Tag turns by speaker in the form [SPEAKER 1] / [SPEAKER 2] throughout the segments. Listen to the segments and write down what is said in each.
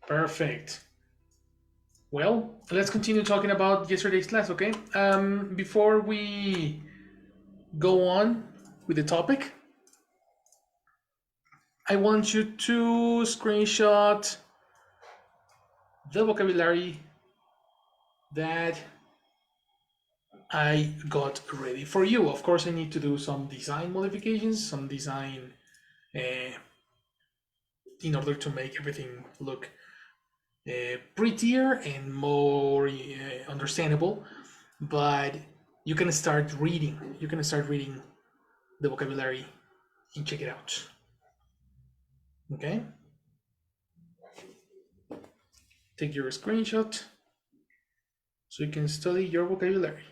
[SPEAKER 1] Perfect. Well, let's continue talking about yesterday's class, okay? Before we go on with the topic, I want you to screenshot the vocabulary that I got ready for you. Of course, I need to do some design modifications, some design uh, in order to make everything look prettier and more understandable. But you can start reading. You can start reading the vocabulary and check it out. Okay? Take your screenshot so you can study your vocabulary.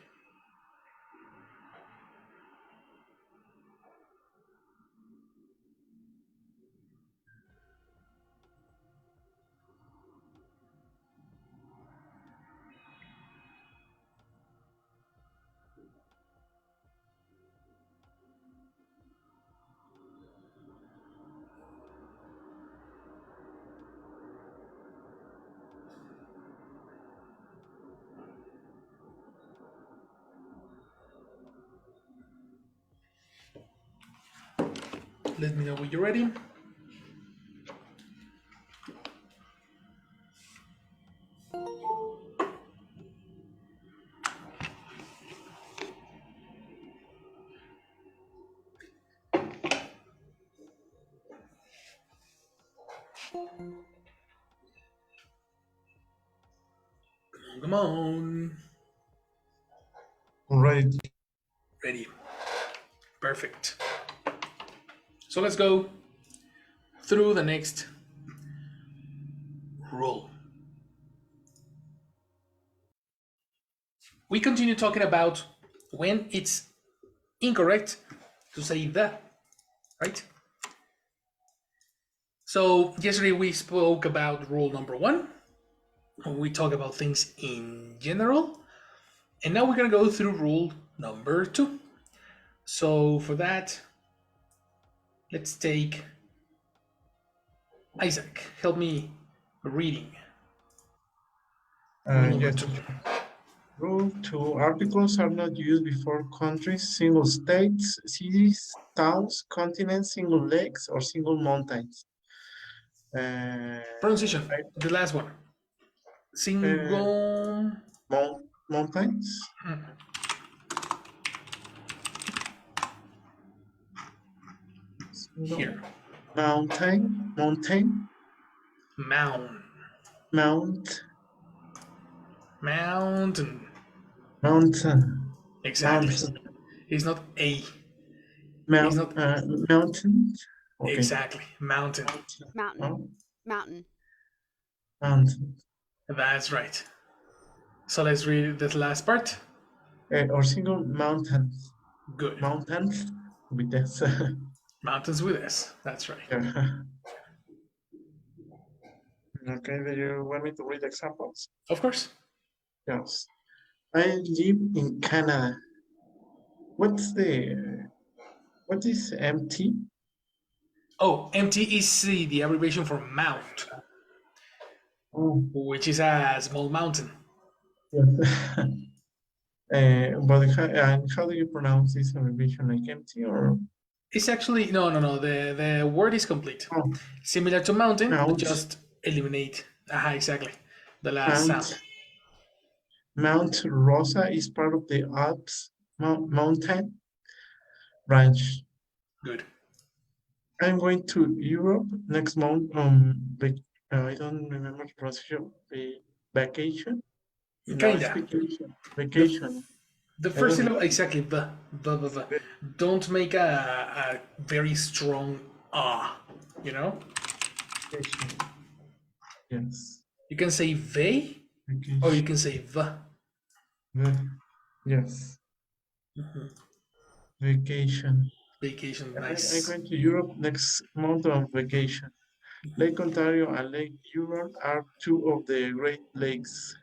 [SPEAKER 1] Let me know when you're ready. Come on.
[SPEAKER 2] All right.
[SPEAKER 1] Ready. Perfect. So let's go through the next rule. We continue talking about when it's incorrect to say the, right? So yesterday we spoke about rule number 1, when we talk about things in general, and now we're gonna go through rule number 2. So for that, let's take Isaac. Help me reading. Rule number
[SPEAKER 2] Yes.
[SPEAKER 1] 2.
[SPEAKER 2] Rule 2. Articles are not used before countries, single states, cities, towns, continents, single lakes, or single mountains.
[SPEAKER 1] Pronunciation.
[SPEAKER 2] Right?
[SPEAKER 1] The last one.
[SPEAKER 2] Uh,
[SPEAKER 1] Single.
[SPEAKER 2] mountains. No.
[SPEAKER 1] Here.
[SPEAKER 2] Mountain.
[SPEAKER 1] Mound.
[SPEAKER 2] Mount.
[SPEAKER 1] Mountain.
[SPEAKER 2] Mountain.
[SPEAKER 1] Exactly.
[SPEAKER 2] Mountain.
[SPEAKER 1] It's not a. It's
[SPEAKER 2] Mount.
[SPEAKER 1] not
[SPEAKER 2] Mountain. Okay.
[SPEAKER 1] exactly. Mountain.
[SPEAKER 3] Mountain.
[SPEAKER 2] Oh,
[SPEAKER 3] Mountain.
[SPEAKER 2] mountain.
[SPEAKER 1] That's right. So let's read the last part.
[SPEAKER 2] Or single mountains.
[SPEAKER 1] Good.
[SPEAKER 2] Mountains with this.
[SPEAKER 1] Mountains with S. That's right.
[SPEAKER 2] Yeah. Okay, do you want me to read examples?
[SPEAKER 1] Of course.
[SPEAKER 2] Yes. I live in Canada. What is MT?
[SPEAKER 1] Oh, MT is the abbreviation for mount,
[SPEAKER 2] Oh,
[SPEAKER 1] which is a small mountain.
[SPEAKER 2] yes. But how do you pronounce this abbreviation, like MT or
[SPEAKER 1] It's actually no. The word is complete.
[SPEAKER 2] oh,
[SPEAKER 1] Similar to mountain, but
[SPEAKER 2] Mount
[SPEAKER 1] just eliminate. Exactly. The last sound.
[SPEAKER 2] Mount Mount Rosa is part of the Alps mountain range.
[SPEAKER 1] Good.
[SPEAKER 2] I'm going to Europe next month. I don't remember the pronunciation. Vacation. No, it's
[SPEAKER 1] Kinda.
[SPEAKER 2] vacation.
[SPEAKER 1] The
[SPEAKER 2] Vacation.
[SPEAKER 1] the
[SPEAKER 2] I
[SPEAKER 1] first
[SPEAKER 2] don't
[SPEAKER 1] syllable
[SPEAKER 2] remember.
[SPEAKER 1] exactly. The. Don't make a very strong ah. You know.
[SPEAKER 2] Vacation. Yes.
[SPEAKER 1] You can say they, or you
[SPEAKER 2] Vacation.
[SPEAKER 1] can say the.
[SPEAKER 2] Yes.
[SPEAKER 1] Mhm.
[SPEAKER 2] Vacation.
[SPEAKER 1] Vacation.
[SPEAKER 2] I'm
[SPEAKER 1] Nice.
[SPEAKER 2] going to Europe next month on vacation. Lake Ontario and Lake Huron are two of the Great Lakes.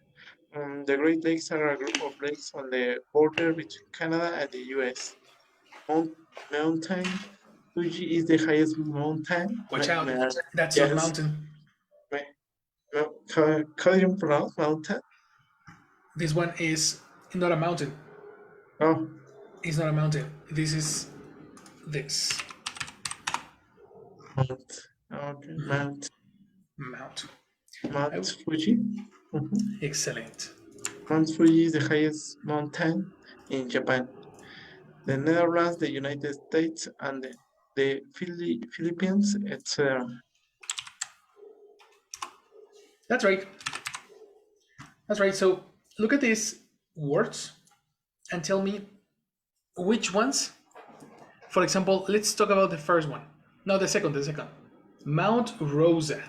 [SPEAKER 2] The Great Lakes are a group of lakes on the border between Canada and the US. Mount, Mountain Fuji is the highest mountain.
[SPEAKER 1] Watch out. That's not
[SPEAKER 2] Yes,
[SPEAKER 1] mountain.
[SPEAKER 2] How do you pronounce mountain?
[SPEAKER 1] This one is not a mountain.
[SPEAKER 2] Oh,
[SPEAKER 1] It's not a mountain. This is this
[SPEAKER 2] Mount. Okay,
[SPEAKER 1] mount.
[SPEAKER 2] Mount
[SPEAKER 1] I,
[SPEAKER 2] Fuji. Mhm.
[SPEAKER 1] excellent.
[SPEAKER 2] Mount Fuji is the highest mountain in Japan, the Netherlands, the United States, and the Philippines, etc.
[SPEAKER 1] That's right. That's right. So look at these words and tell me which ones. For example, let's talk about the first one. No, the second. The second. Mount Rosa.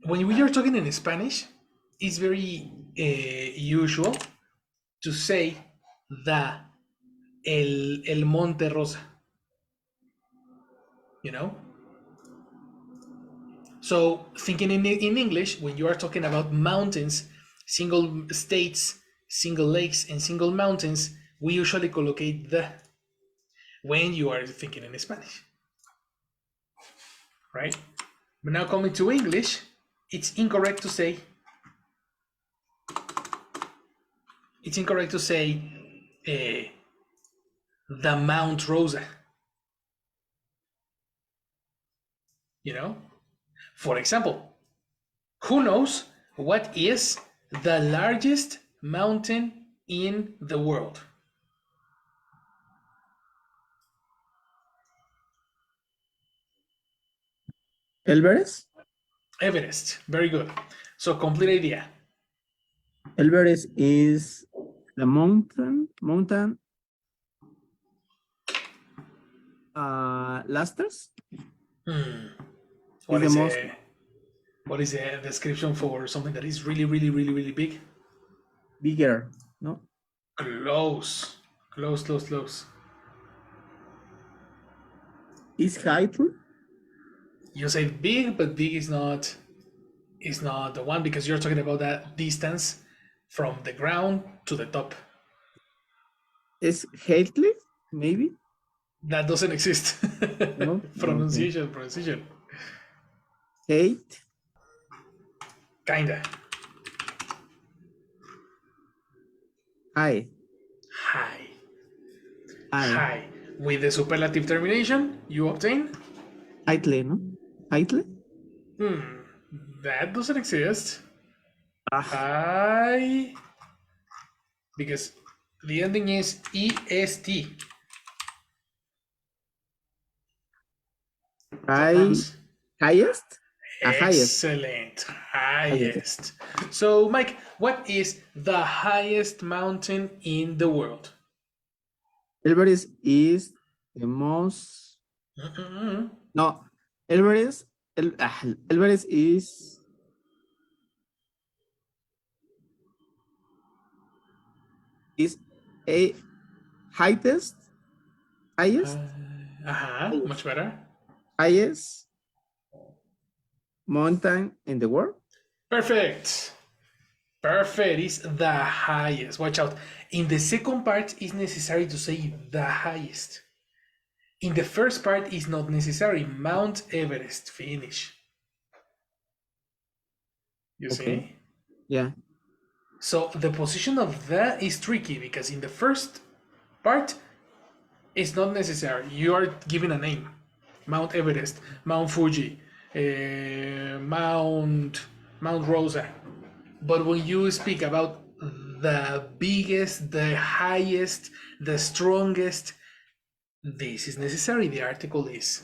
[SPEAKER 1] When we are talking in Spanish, it's very usual to say the el Monte Rosa. You know. So thinking in English, when you are talking about mountains, single states, single lakes, and single mountains, we usually collocate the when you are thinking in Spanish, right? But now coming to English, it's incorrect to say uh, the Mount Rosa. You know, for example, who knows what is the largest mountain in the world?
[SPEAKER 3] Everest.
[SPEAKER 1] Everest. Very good. So complete idea.
[SPEAKER 3] Everest is the mountain lasters
[SPEAKER 1] Hmm.
[SPEAKER 3] is
[SPEAKER 1] What
[SPEAKER 3] the
[SPEAKER 1] is
[SPEAKER 3] most
[SPEAKER 1] a what is a description for something that is really, really, really, really big?
[SPEAKER 3] bigger, no?
[SPEAKER 1] Close, close, close, close.
[SPEAKER 3] Is higher.
[SPEAKER 1] You say big, but big is not the one because you're talking about that distance from the ground to the top.
[SPEAKER 3] Is heightly, maybe?
[SPEAKER 1] That doesn't exist.
[SPEAKER 3] No? Okay.
[SPEAKER 1] Pronunciation.
[SPEAKER 3] Height,
[SPEAKER 1] Kinda.
[SPEAKER 3] high,
[SPEAKER 1] High.
[SPEAKER 3] high,
[SPEAKER 1] High. With the superlative termination, you obtain.
[SPEAKER 3] heightly, no? Heightly?
[SPEAKER 1] That doesn't exist.
[SPEAKER 3] Ah,
[SPEAKER 1] High. Because the ending is est. So
[SPEAKER 3] high, highest? Highest.
[SPEAKER 1] excellent.
[SPEAKER 3] Highest.
[SPEAKER 1] Highest. So, Mike, what is the highest mountain in the world?
[SPEAKER 3] Everest is the most. No, Everest. Everest is a highest, highest,
[SPEAKER 1] Much better.
[SPEAKER 3] highest mountain in the world.
[SPEAKER 1] Perfect. Perfect is the highest. Watch out. In the second part, it's necessary to say the highest. In the first part, it's not necessary. Mount Everest. Finish. You
[SPEAKER 3] Okay.
[SPEAKER 1] see?
[SPEAKER 3] Yeah.
[SPEAKER 1] So the position of the is tricky because in the first part, it's not necessary. You are giving a name. Mount Everest, Mount Fuji, Mount Rosa. But when you speak about the biggest, the highest, the strongest, this is necessary. The article is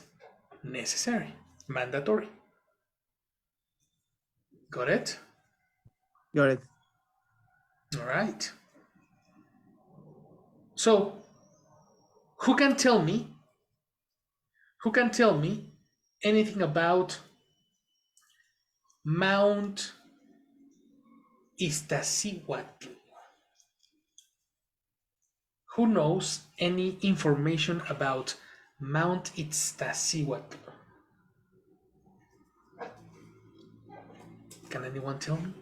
[SPEAKER 1] necessary, mandatory. Got it?
[SPEAKER 3] Got it.
[SPEAKER 1] All right. So, who can tell me? Who can tell me anything about Mount Iztaccíhuatl? Who knows any information about Mount Iztaccíhuatl? Can anyone tell me?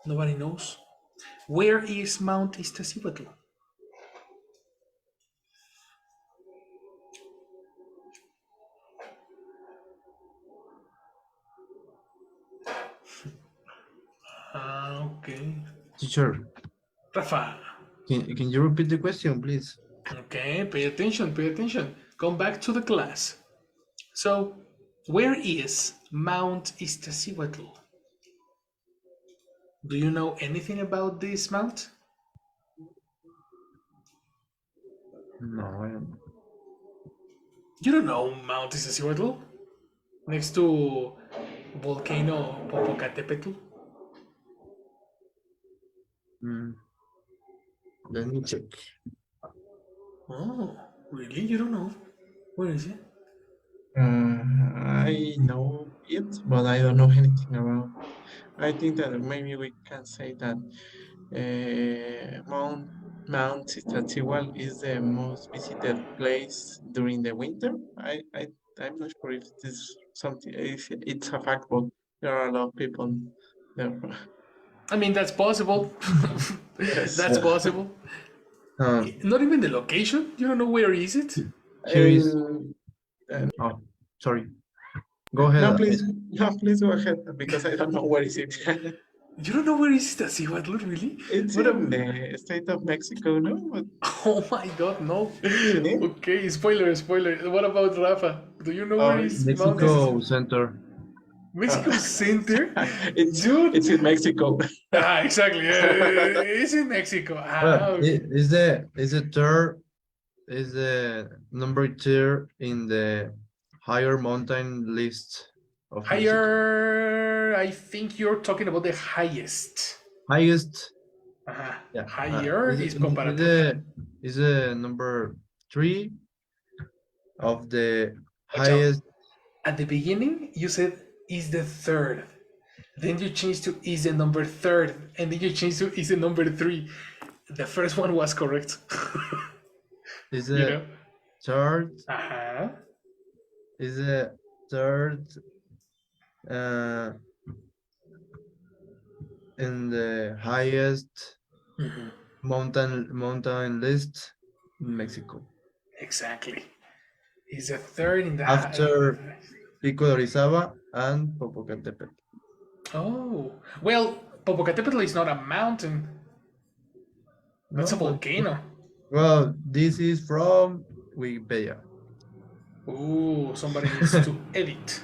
[SPEAKER 1] Nobody knows? Where is Mount Iztaccíhuatl? Okay.
[SPEAKER 4] Teacher,
[SPEAKER 1] Rafa.
[SPEAKER 4] can you repeat the question, please?
[SPEAKER 1] Okay, pay attention, pay attention. Come back to the class. So, where is Mount Iztaccíhuatl? Do you know anything about this mount?
[SPEAKER 4] No, I don't know.
[SPEAKER 1] You don't know Mount Iztaccíhuatl? Next to volcano Popocatépetl?
[SPEAKER 4] Let me check.
[SPEAKER 1] Oh, really? You don't know? Where is it?
[SPEAKER 2] I know it, but I don't know anything about. I think that maybe we can say that Mount Iztaccíhuatl is the most visited place during the winter. I'm not sure if it is something. If it's a fact, but there are a lot of people there.
[SPEAKER 1] I mean, that's possible.
[SPEAKER 2] Yes.
[SPEAKER 1] That's possible. Not even the location? You don't know where is it?
[SPEAKER 4] Here is.
[SPEAKER 2] And
[SPEAKER 4] Oh, sorry. Go ahead.
[SPEAKER 2] no, please go ahead because I don't know where is it.
[SPEAKER 1] You don't know where is Iztaccíhuatl, really?
[SPEAKER 2] It's
[SPEAKER 1] What
[SPEAKER 2] in the state of Mexico, no? But
[SPEAKER 1] Oh my god, no.
[SPEAKER 2] Eh?
[SPEAKER 1] Okay, spoiler, spoiler. What about Rafa? Do you know where is Mount
[SPEAKER 4] Mexico
[SPEAKER 1] Iztaccíhuatl?
[SPEAKER 4] Center.
[SPEAKER 1] Mexico Center?
[SPEAKER 2] it's
[SPEAKER 1] Dude.
[SPEAKER 2] it's in Mexico.
[SPEAKER 1] Exactly. It's in Mexico. Okay.
[SPEAKER 4] Is the number 2 in the higher mountain list of Mexico?
[SPEAKER 1] Higher, I think you're talking about the highest.
[SPEAKER 4] Highest.
[SPEAKER 1] Yeah. Higher is Popocatépetl.
[SPEAKER 4] Is the number 3 of the
[SPEAKER 1] Watch out.
[SPEAKER 4] highest.
[SPEAKER 1] At the beginning, you said is the third. Then you changed to is the number third. And then you changed to is the number 3. The first one was correct.
[SPEAKER 4] Is the third. Is the third in the highest mountain list in Mexico.
[SPEAKER 1] Exactly. Is the third in the
[SPEAKER 4] after Pico de Orizaba and Popocatépetl.
[SPEAKER 1] Oh, well, Popocatépetl is not a mountain. That's a volcano.
[SPEAKER 4] Well, this is from Wikipedia.
[SPEAKER 1] Ooh, somebody needs to edit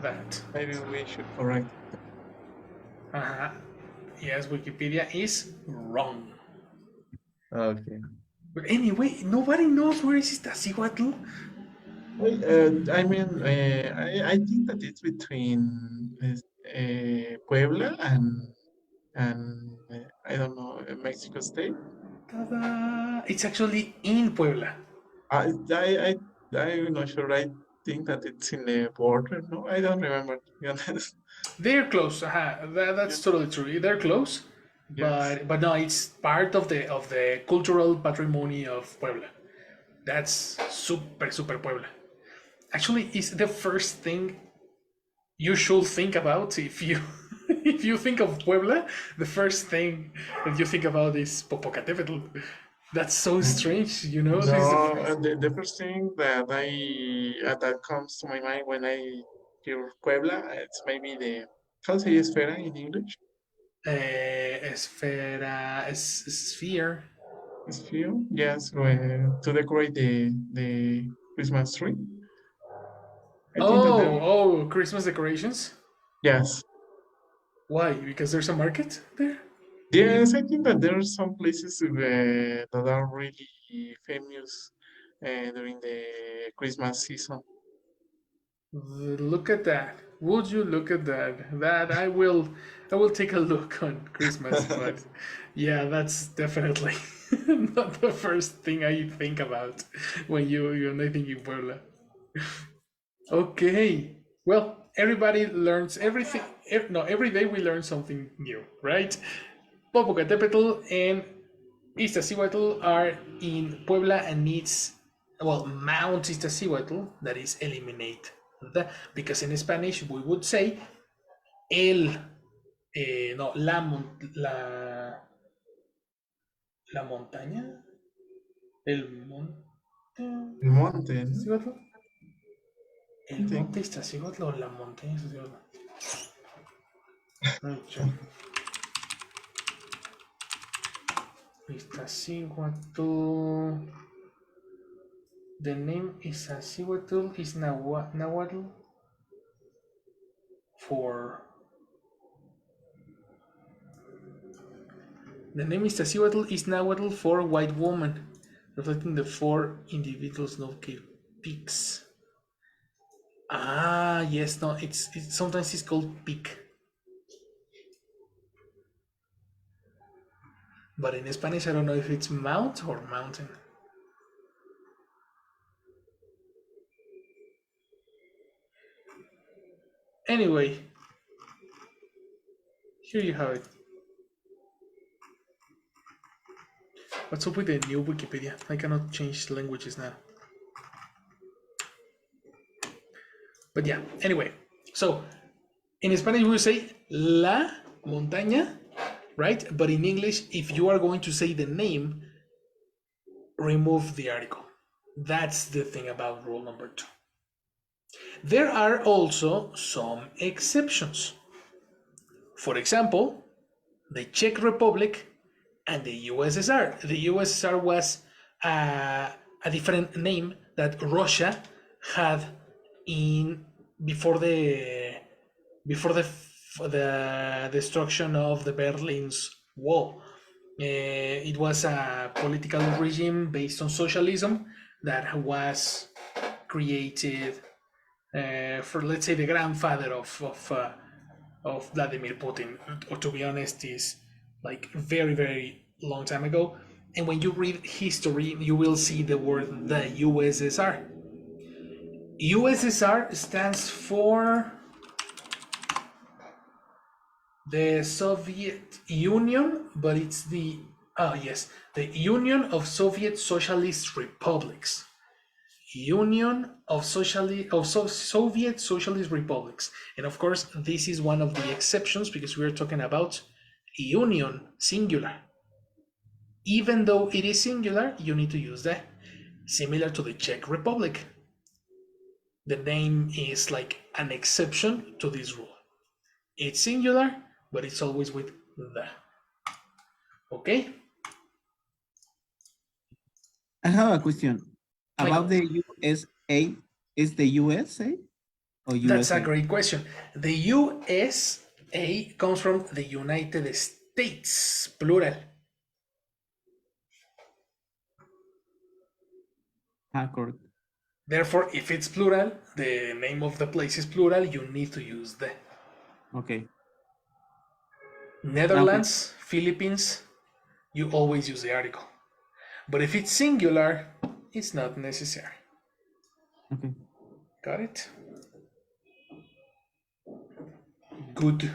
[SPEAKER 1] that.
[SPEAKER 2] Maybe we should correct.
[SPEAKER 1] Yes, Wikipedia is wrong.
[SPEAKER 4] Okay.
[SPEAKER 1] But anyway, nobody knows where is Iztaccíhuatl.
[SPEAKER 2] I mean, I think that it's between Puebla and I don't know, Mexico State.
[SPEAKER 1] Ta-da! It's actually in Puebla.
[SPEAKER 2] I'm not sure. I think that it's in the border. No, I don't remember, to be honest.
[SPEAKER 1] They're close. That's totally true. They're close,
[SPEAKER 2] Yes.
[SPEAKER 1] but no, it's part of the cultural patrimony of Puebla. That's super Puebla. Actually, it's the first thing you should think about if you if you think of Puebla. The first thing that you think about is Popocatépetl. That's so strange, you know.
[SPEAKER 2] No, the first thing that that comes to my mind when I hear Puebla, it's maybe the how say esfera in English?
[SPEAKER 1] Sphere.
[SPEAKER 2] Sphere, yes, to decorate the Christmas tree. I think that
[SPEAKER 1] Christmas decorations.
[SPEAKER 2] Yes.
[SPEAKER 1] Why? Because there's a market there.
[SPEAKER 2] Yes, I think that there are some places that are really famous during the Christmas season.
[SPEAKER 1] Look at that. Would you look at that? That I will take a look on Christmas, but yeah, that's definitely not the first thing I think about when you're thinking Puebla. Okay. Well, everybody learns everything. No, every day we learn something new, right? Popocatépetl and Iztaccíhuatl are in Puebla and needs, Mount Iztaccíhuatl, that is eliminate the, because in Spanish we would say la La montaña. El monte.
[SPEAKER 2] El monte, ¿no?
[SPEAKER 1] ¿Iztaccíhuatl? El
[SPEAKER 2] Sí.
[SPEAKER 1] monte Iztaccíhuatl o la montaña Iztaccíhuatl. Iztaccíhuatl. The name Iztaccíhuatl is Nahuatl for. The name Iztaccíhuatl is Nahuatl for white woman, reflecting the four individual snow-capped peaks. Ah, yes, no, it's sometimes it's called peak. But in Spanish, I don't know if it's mount or mountain. Anyway, here you have it. What's up with the new Wikipedia? I cannot change languages now. But yeah, anyway. So, in Spanish we say la montaña, right? But in English, if you are going to say the name, remove the article. That's the thing about rule number 2. There are also some exceptions. For example, the Czech Republic and the USSR. The USSR was a different name that Russia had before the destruction of the Berlin's Wall. It was a political regime based on socialism that was created for, let's say, the grandfather of Vladimir Putin, or to be honest, is like very, very long time ago. And when you read history, you will see the word the USSR. USSR stands for the Soviet Union, but it's the Union of Soviet Socialist Republics. Union of Soviet Socialist Republics. And of course, this is one of the exceptions because we're talking about union, singular. Even though it is singular, you need to use the, similar to the Czech Republic. The name is like an exception to this rule. It's singular, but it's always with the. Okay?
[SPEAKER 3] I have a question about the USA. Is the USA or USA?
[SPEAKER 1] That's a great question. The USA comes from the United States, plural.
[SPEAKER 3] Correct.
[SPEAKER 1] Therefore, if it's plural, the name of the place is plural, you need to use the.
[SPEAKER 3] Okay.
[SPEAKER 1] Netherlands, Philippines, you always use the article. But if it's singular, it's not necessary.
[SPEAKER 3] Okay.
[SPEAKER 1] Got it? Good.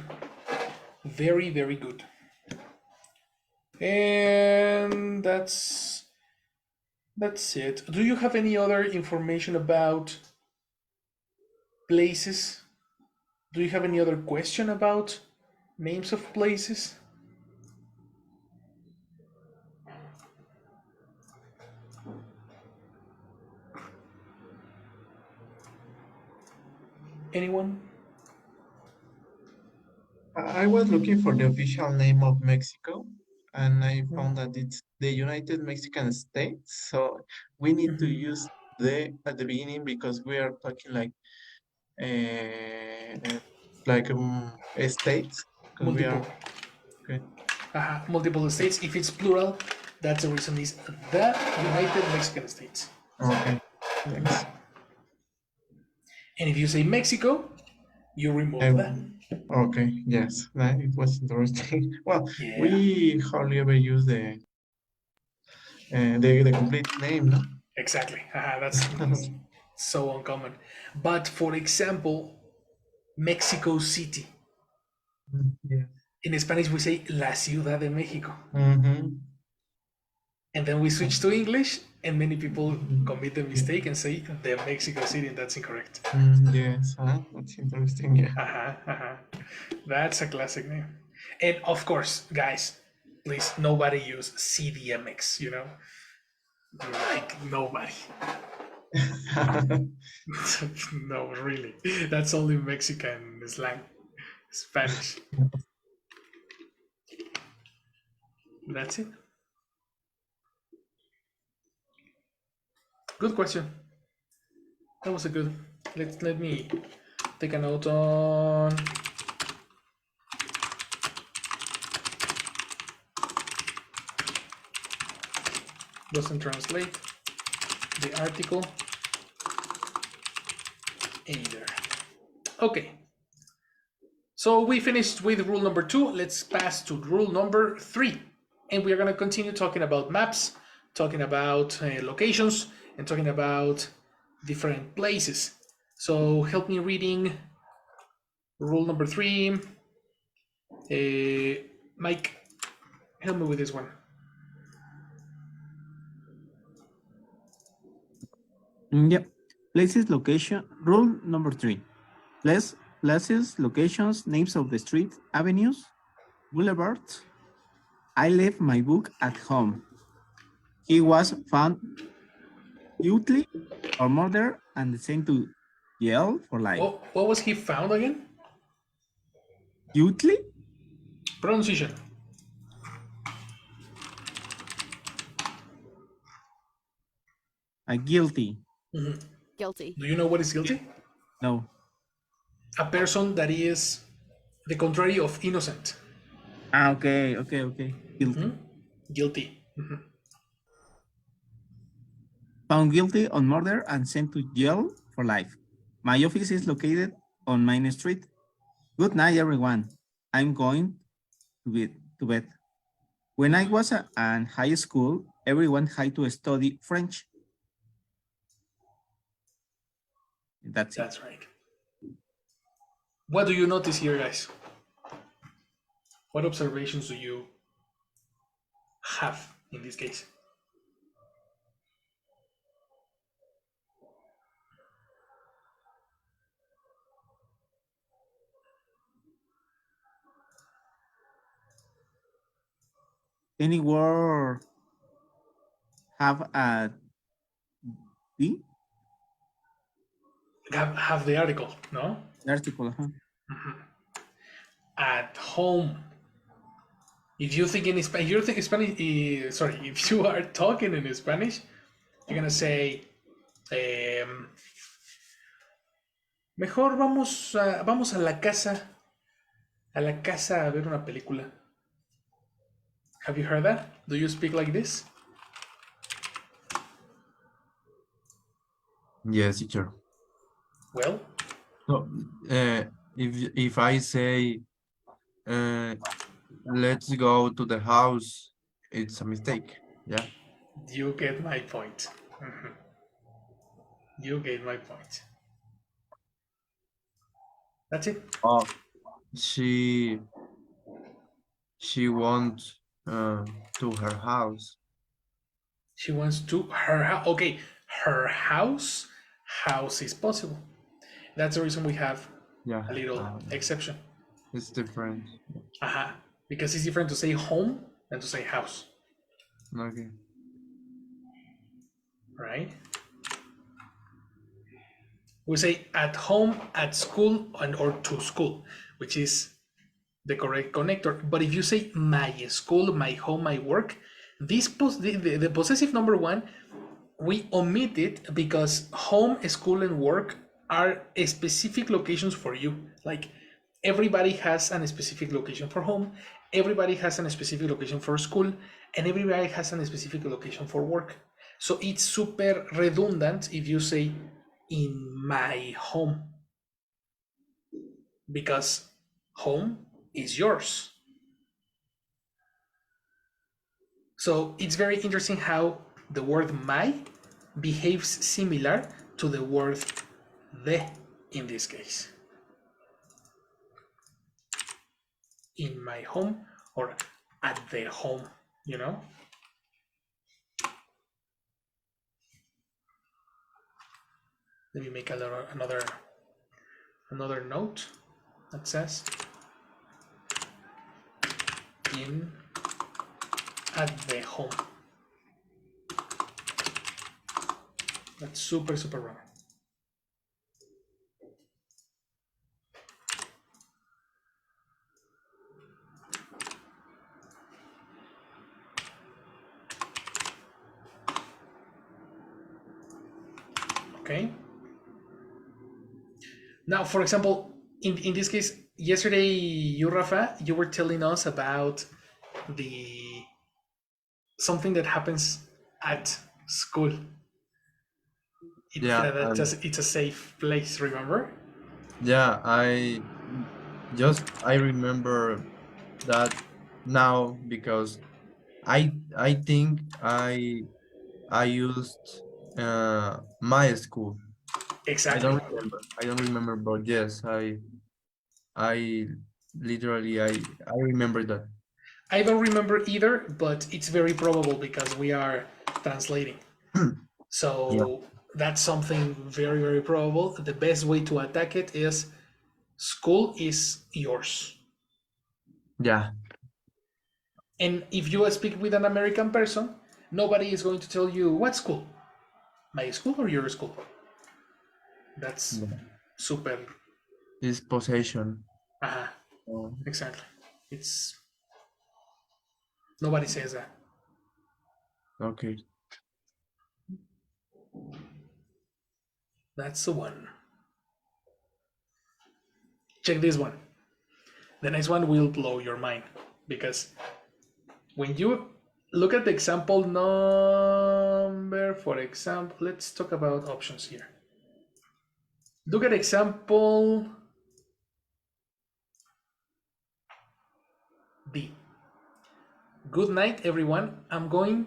[SPEAKER 1] Very, very good. And that's it. Do you have any other information about places? Do you have any other question about names of places? Anyone?
[SPEAKER 2] I was looking for the official name of Mexico, and I found that it's the United Mexican States. So we need to use the at the beginning because we are talking like states. Because we
[SPEAKER 1] Multiple.
[SPEAKER 2] are okay.
[SPEAKER 1] Multiple states. If it's plural, that's the reason is the United Mexican States.
[SPEAKER 2] Okay. Thanks.
[SPEAKER 1] And if you say Mexico, you remove that.
[SPEAKER 2] Okay. Yes, it was interesting. Well,
[SPEAKER 1] Yeah.
[SPEAKER 2] we hardly ever use the complete name, no?
[SPEAKER 1] Exactly. That's so uncommon. But for example, Mexico City.
[SPEAKER 2] Yeah.
[SPEAKER 1] In Spanish, we say La Ciudad de Mexico.
[SPEAKER 2] Mm-hmm.
[SPEAKER 1] And then we switch to English, and many people commit the mistake and say the Mexico City, and that's incorrect.
[SPEAKER 2] Yes, that's interesting. Yeah.
[SPEAKER 1] That's a classic name. And of course, guys, Please, nobody use CDMX, you know? Like, nobody. No, really. That's only Mexican slang. Spanish. That's it. Good question. That was a good. Let me take a note on. Doesn't translate the article either. Okay. So we finished with rule number 2. Let's pass to rule number 3. And we are going to continue talking about maps, talking about locations, and talking about different places. So help me reading rule number 3. Mike, help me with this one.
[SPEAKER 3] Yep. Places, location. Rule number 3. Places, locations, names of the street, avenues, boulevards. I left my book at home. He was found guilty or murder and sent to jail for life.
[SPEAKER 1] What was he found again?
[SPEAKER 3] Guilty?
[SPEAKER 1] Pronunciation.
[SPEAKER 3] Guilty.
[SPEAKER 5] Guilty.
[SPEAKER 1] Do you know what is guilty?
[SPEAKER 3] No.
[SPEAKER 1] A person that is the contrary of innocent.
[SPEAKER 3] Okay. Guilty.
[SPEAKER 1] Guilty.
[SPEAKER 3] Found guilty on murder and sent to jail for life. My office is located on Main Street. Good night, everyone. I'm going to bed. When I was in high school, everyone had to study French. That's
[SPEAKER 1] right. What do you notice here, guys? What observations do you have in this case?
[SPEAKER 3] Any word have a D?
[SPEAKER 1] Have the article, no?
[SPEAKER 3] The article, huh?
[SPEAKER 1] At home. If you think in Spanish, you think Spanish. Sorry, if you are talking in Spanish, you're gonna say, mejor vamos a la casa a ver una película. Have you heard that? Do you speak like this?
[SPEAKER 4] Yes, teacher.
[SPEAKER 1] Well,
[SPEAKER 4] So, if I say, let's go to the house, it's a mistake. Yeah.
[SPEAKER 1] you get my point. You get my point. That's it.
[SPEAKER 4] Oh, she wants to her house.
[SPEAKER 1] She wants to her house. Okay, her house. House is possible. That's the reason we have a little exception.
[SPEAKER 4] It's different.
[SPEAKER 1] Because it's different to say home than to say house.
[SPEAKER 4] Okay.
[SPEAKER 1] Right? We say at home, at school, or to school, which is the correct connector. But if you say my school, my home, my work, the possessive number 1, we omit it because home, school, and work are specific locations for you. Like everybody has a specific location for home, everybody has a specific location for school, and everybody has a specific location for work. So it's super redundant if you say in my home, because home is yours. So it's very interesting how the word my behaves similar to the word de in this case. In my home or at their home, you know? Let me make another note that says in at the home. That's super, super wrong. Okay. Now, for example, in this case, yesterday, you, Rafa, you were telling us about the something that happens at school.
[SPEAKER 4] Yeah,
[SPEAKER 1] It's a safe place, remember?
[SPEAKER 4] yeah, I remember that now because I think I used my school.
[SPEAKER 1] Exactly.
[SPEAKER 4] I don't remember, but yes, I literally I remember that.
[SPEAKER 1] I don't remember either, but it's very probable because we are translating.
[SPEAKER 4] Yeah.
[SPEAKER 1] So that's something very, very probable. The best way to attack it is school is yours.
[SPEAKER 4] Yeah.
[SPEAKER 1] And if you speak with an American person, nobody is going to tell you what school, my school or your school. That's
[SPEAKER 4] Yeah.
[SPEAKER 1] super.
[SPEAKER 4] It's possession.
[SPEAKER 1] Uh-huh,
[SPEAKER 4] Oh,
[SPEAKER 1] exactly. It's nobody says that.
[SPEAKER 4] okay.
[SPEAKER 1] That's the one. Check this one. The next one will blow your mind because when you look at the example number, for example, let's talk about options here. Look at example B. Good night, everyone. I'm going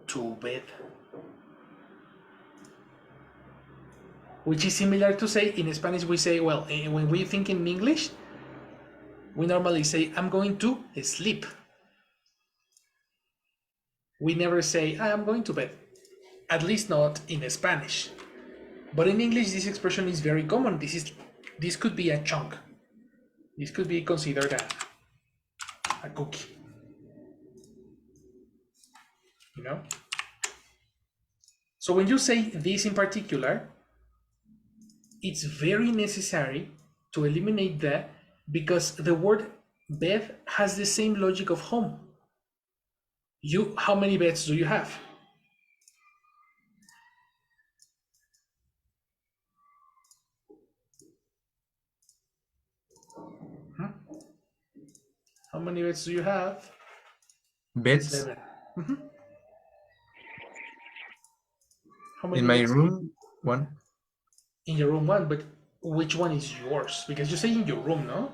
[SPEAKER 1] to bed. Which is similar to say in Spanish, we say, well, when we think in English, we normally say, I'm going to sleep. We never say, I'm going to bed. At least not in Spanish. But in English, this expression is very common. This could be a chunk. This could be considered a cookie. You know? So when you say this in particular, it's very necessary to eliminate that because the word bed has the same logic of home. How many beds do you have? How many beds do you have?
[SPEAKER 4] Beds
[SPEAKER 1] 7. How
[SPEAKER 4] in
[SPEAKER 1] many
[SPEAKER 4] my
[SPEAKER 1] beds
[SPEAKER 4] room, one.
[SPEAKER 1] in your room? One, but which one is yours? Because you say in your room, no?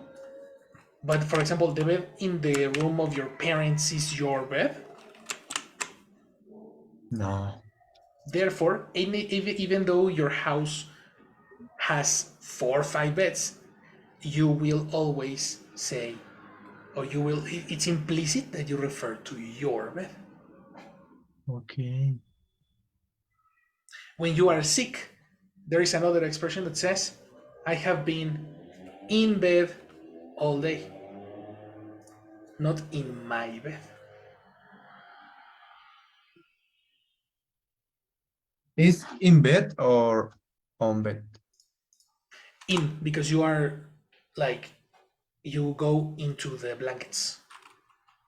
[SPEAKER 1] But for example, the bed in the room of your parents is your bed.
[SPEAKER 4] No.
[SPEAKER 1] Therefore, even though your house has 4 or 5 beds, you will always say, or it's implicit that you refer to your bed.
[SPEAKER 4] Okay.
[SPEAKER 1] When you are sick, there is another expression that says, I have been in bed all day, not in my bed.
[SPEAKER 4] Is in bed or on bed?
[SPEAKER 1] In, because you are like, you go into the blankets.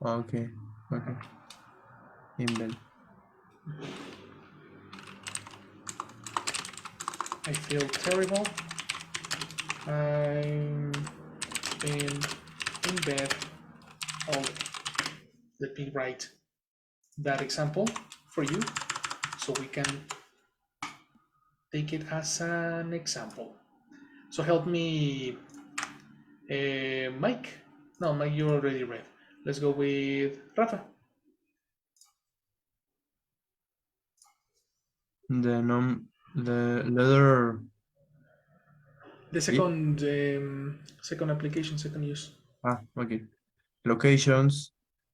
[SPEAKER 4] Okay. Okay. In bed.
[SPEAKER 1] I feel terrible. I'm been in bed all day. Let me write that example for you so we can take it as an example. So help me, Mike. No, Mike, you already read. Let's go with Rafa.
[SPEAKER 4] The letter
[SPEAKER 1] The
[SPEAKER 4] B.
[SPEAKER 1] second application, second use.
[SPEAKER 4] Okay. Locations,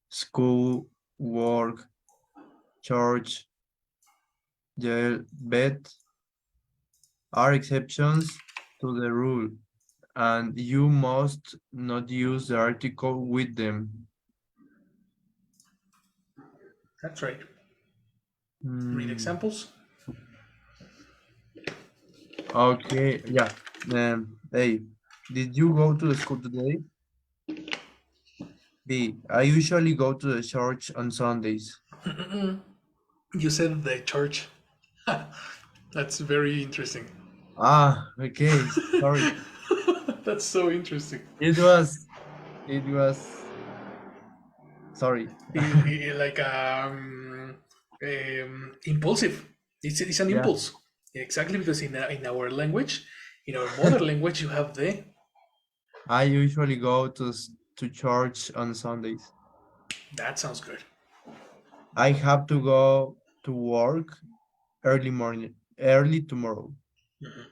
[SPEAKER 4] school, work, church, jail, bed are exceptions to the rule, and you must not use the article with them.
[SPEAKER 1] That's right. Read examples.
[SPEAKER 4] Okay, yeah. A. Did you go to the school today? B. I usually go to the church on Sundays.
[SPEAKER 1] You said the church. That's very interesting.
[SPEAKER 4] Ah, okay. Sorry.
[SPEAKER 1] That's so interesting.
[SPEAKER 4] It was. It was. Sorry.
[SPEAKER 1] Like impulsive. It's an
[SPEAKER 4] Yeah.
[SPEAKER 1] impulse. Exactly, because in our language, in our mother language, you have the.
[SPEAKER 4] I usually go to church on Sundays.
[SPEAKER 1] That sounds good.
[SPEAKER 4] I have to go to work early tomorrow.
[SPEAKER 1] Mhm.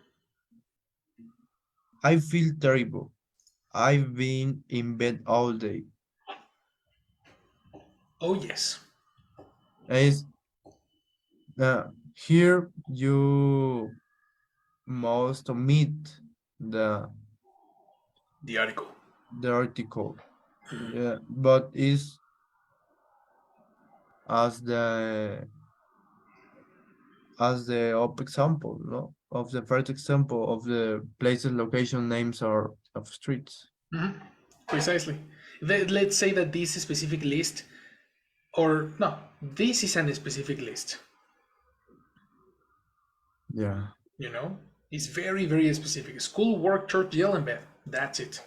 [SPEAKER 4] I feel terrible. I've been in bed all day.
[SPEAKER 1] Oh yes,
[SPEAKER 4] Is here you must omit the
[SPEAKER 1] the article.
[SPEAKER 4] the article. Yeah, but is as the up example, no? Of the first example of the places, location, names, or of streets.
[SPEAKER 1] Mhm. Precisely. Let's say that this specific list, or no, this is a specific list.
[SPEAKER 4] Yeah.
[SPEAKER 1] You know, it's very, very specific. School, work, church, jail, and bed. That's it.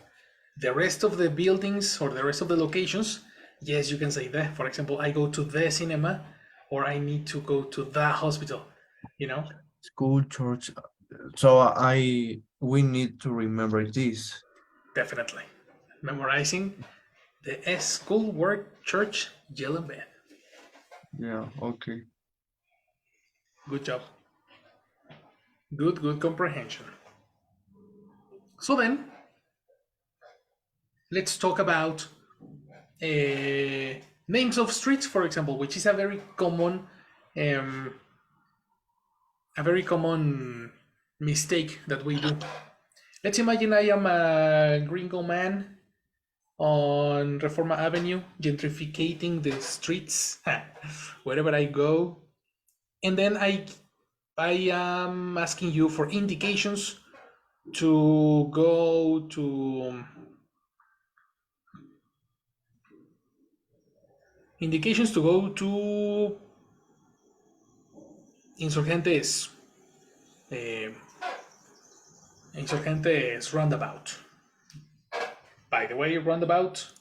[SPEAKER 1] The rest of the buildings or the rest of the locations, yes, you can say that. For example, I go to the cinema, or I need to go to the hospital. You know,
[SPEAKER 4] School, church. So we need to remember this.
[SPEAKER 1] definitely. Memorizing the S school, work, church, jail, and bed.
[SPEAKER 4] Yeah. Okay.
[SPEAKER 1] Good job. Good comprehension. So then, let's talk about names of streets, for example, which is um, a very common mistake that we do. Let's imagine I am a gringo man on Reforma Avenue, gentrificating the streets wherever I go, and then I am asking you for indications to go to Insurgentes, eh, Insurgentes roundabout. By the way, roundabout.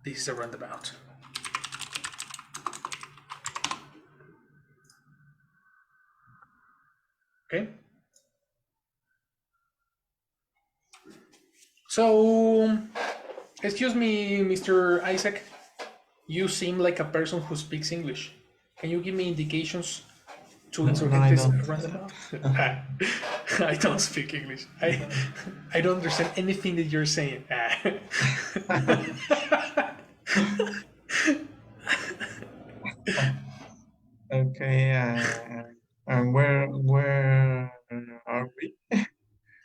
[SPEAKER 1] This is a roundabout. Okay. So, excuse me, Mr. Isaac. You seem like a person who speaks English. Can you give me indications to
[SPEAKER 2] No, I
[SPEAKER 1] Insurgentes
[SPEAKER 2] don't.
[SPEAKER 1] roundabout? I don't speak English. I don't understand anything that you're saying.
[SPEAKER 2] Okay, and where are we?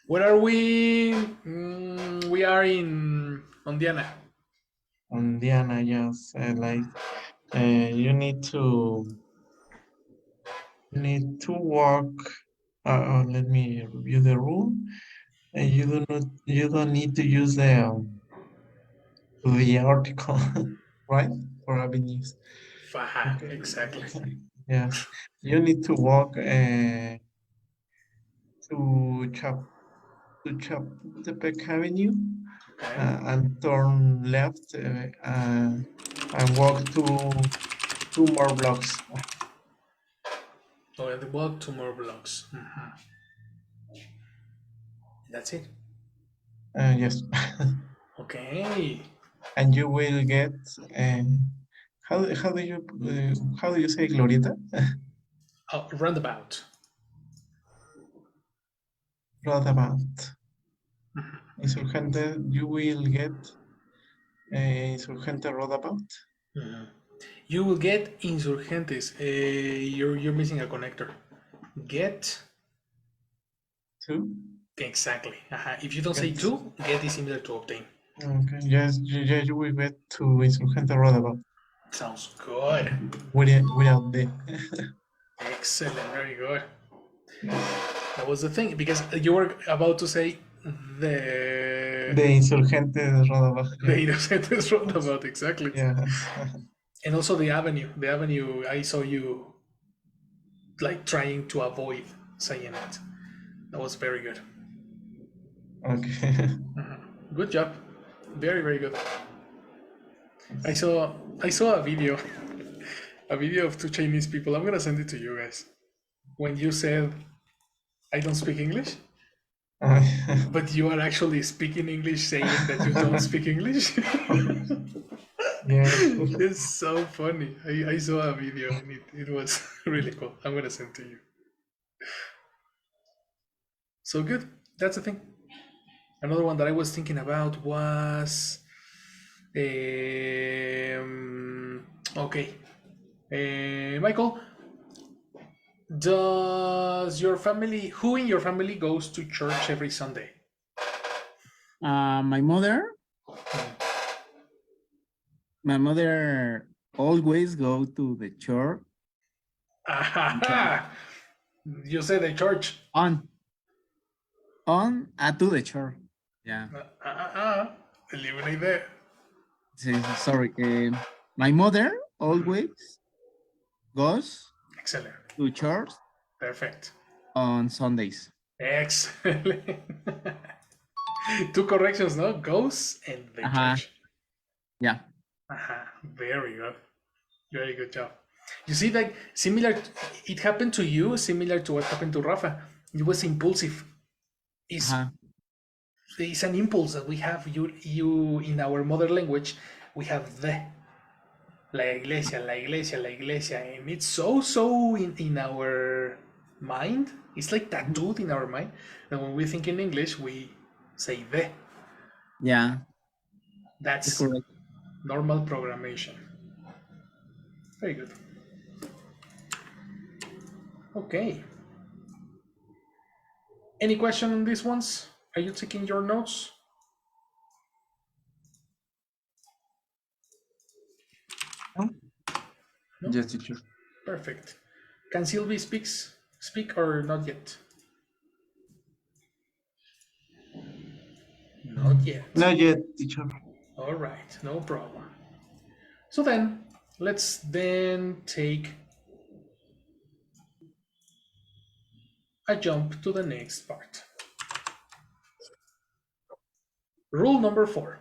[SPEAKER 1] Where are we? We are in Ondiana.
[SPEAKER 2] On Diana, yes. You need to walk. Let me review the rule. You don't need to use the article, right? For avenues.
[SPEAKER 1] Faha,
[SPEAKER 2] Okay.
[SPEAKER 1] exactly.
[SPEAKER 2] Yes. You need to walk to Chapultepec Avenue
[SPEAKER 1] Okay.
[SPEAKER 2] and turn left and walk two more blocks.
[SPEAKER 1] Oh, and the walk to more blocks. That's it.
[SPEAKER 2] Yes.
[SPEAKER 1] Okay.
[SPEAKER 2] And you will get how do you say Glorieta?
[SPEAKER 1] Oh, roundabout.
[SPEAKER 2] Roundabout. Insurgente, you will get Insurgente roundabout.
[SPEAKER 1] You will get insurgentes. You're missing a connector. Get
[SPEAKER 2] Two.
[SPEAKER 1] exactly. If you don't say
[SPEAKER 2] Get.
[SPEAKER 1] to, get is similar to obtain.
[SPEAKER 2] Okay. Yes, you will get to Insurgente roundabout.
[SPEAKER 1] Sounds good.
[SPEAKER 2] Without the.
[SPEAKER 1] Excellent. Very good. That was the thing, because you were about to say
[SPEAKER 2] The Insurgentes roundabout.
[SPEAKER 1] the innocent roundabout, exactly.
[SPEAKER 2] Yeah.
[SPEAKER 1] And also the avenue. The avenue, I saw you like trying to avoid saying it. That was very good.
[SPEAKER 2] Okay.
[SPEAKER 1] Good job. Very, very good. I saw a video, a video of two Chinese people. I'm gonna send it to you guys. When you said, "I don't speak English," but you are actually speaking English, saying that you don't speak English.
[SPEAKER 2] Yeah.
[SPEAKER 1] It's so funny. I saw a video and it was really cool. I'm gonna send to you. So good. That's the thing. Another one that I was thinking about was okay. Michael, does your family, who in your family goes to church every Sunday?
[SPEAKER 3] My mother always go to the church
[SPEAKER 1] Ah, you said the church.
[SPEAKER 3] on to the church. Yeah.
[SPEAKER 1] Eliminate that.
[SPEAKER 3] Sorry. My mother always goes
[SPEAKER 1] Excellent.
[SPEAKER 3] to church
[SPEAKER 1] Perfect.
[SPEAKER 3] on Sundays.
[SPEAKER 1] Excellent. Two corrections, no? Goes and the church.
[SPEAKER 3] Yeah.
[SPEAKER 1] Very good. Very good job. You see, like similar, it happened to you, similar to what happened to Rafa. It was impulsive. It's an impulse that we have. You in our mother language, we have the la iglesia, la iglesia, la iglesia, and it's so in our mind. It's like tattooed in our mind. And when we think in English, we say the.
[SPEAKER 3] Yeah.
[SPEAKER 1] That's
[SPEAKER 3] correct.
[SPEAKER 1] Normal programmation. Very good. Okay. Any question on these ones? Are you taking your notes?
[SPEAKER 4] No?
[SPEAKER 1] No?
[SPEAKER 4] Yes, teacher.
[SPEAKER 1] Perfect. Can Sylvie speak or not yet? Not yet.
[SPEAKER 2] Not yet, teacher.
[SPEAKER 1] All right, no problem. So then, let's then take a jump to the next part. Rule number 4.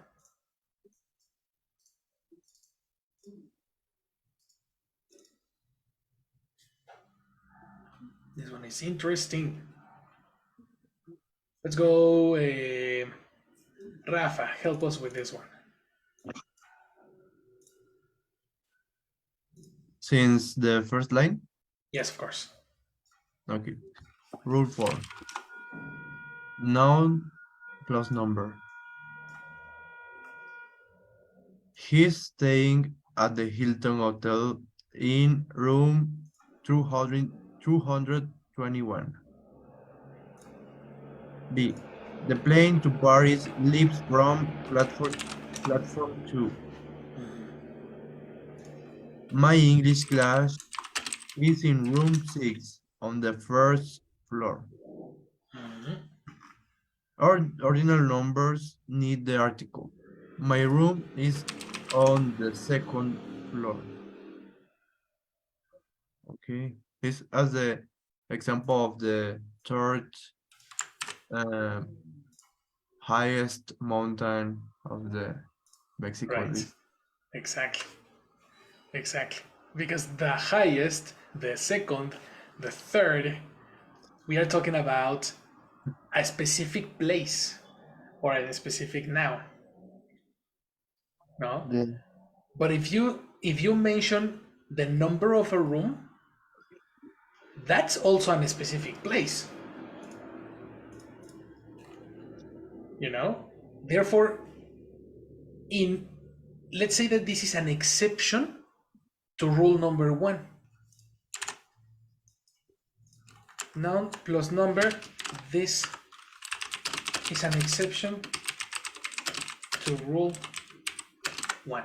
[SPEAKER 1] This one is interesting. Let's go, Rafa, help us with this one.
[SPEAKER 4] Since the first line?
[SPEAKER 1] Yes, of course.
[SPEAKER 4] Okay. Rule 4. Noun plus number. He's staying at the Hilton Hotel in room 221. B. The plane to Paris leaves from platform 2. My English class is in room 6 on the first floor. Ordinal numbers need the article. My room is on the second floor. Okay, this as the example of the third highest mountain of the Mexico.
[SPEAKER 1] Right. Exactly. Because the highest, the second, the third, we are talking about a specific place or a specific noun. No?
[SPEAKER 4] Yeah.
[SPEAKER 1] But if you mention the number of a room, that's also a specific place. You know? Therefore, let's say that this is an exception to rule number 1. Noun plus number, this is an exception to rule 1.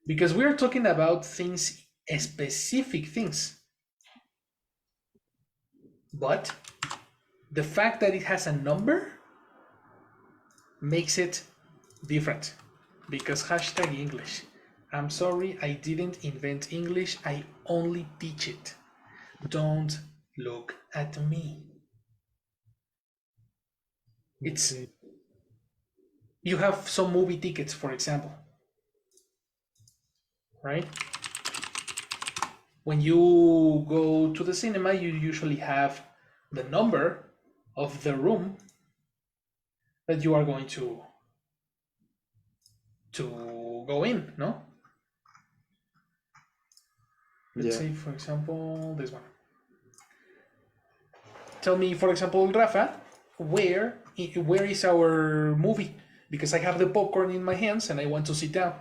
[SPEAKER 1] because we are talking about things, specific things. But the fact that it has a number makes it different, because hashtag English. I'm sorry, I didn't invent English, I only teach it. Don't look at me. It's
[SPEAKER 2] Okay.
[SPEAKER 1] you have some movie tickets, for example, right? When you go to the cinema, you usually have the number of the room that you are going to go in, no? Let's
[SPEAKER 2] Yeah.
[SPEAKER 1] say, for example, this one. Tell me, for example, Rafa, where is our movie? Because I have the popcorn in my hands and I want to sit down.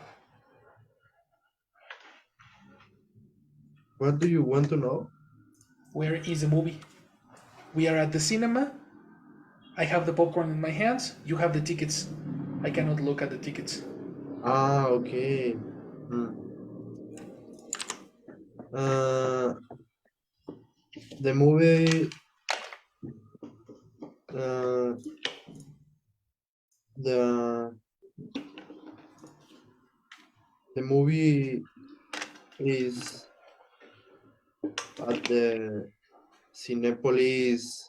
[SPEAKER 2] What do you want to know?
[SPEAKER 1] Where is the movie? We are at the cinema. I have the popcorn in my hands. You have the tickets. I cannot look at the tickets.
[SPEAKER 2] Ah, okay. Hmm. Uh, the movie, uh, the the movie is at the Cinepolis,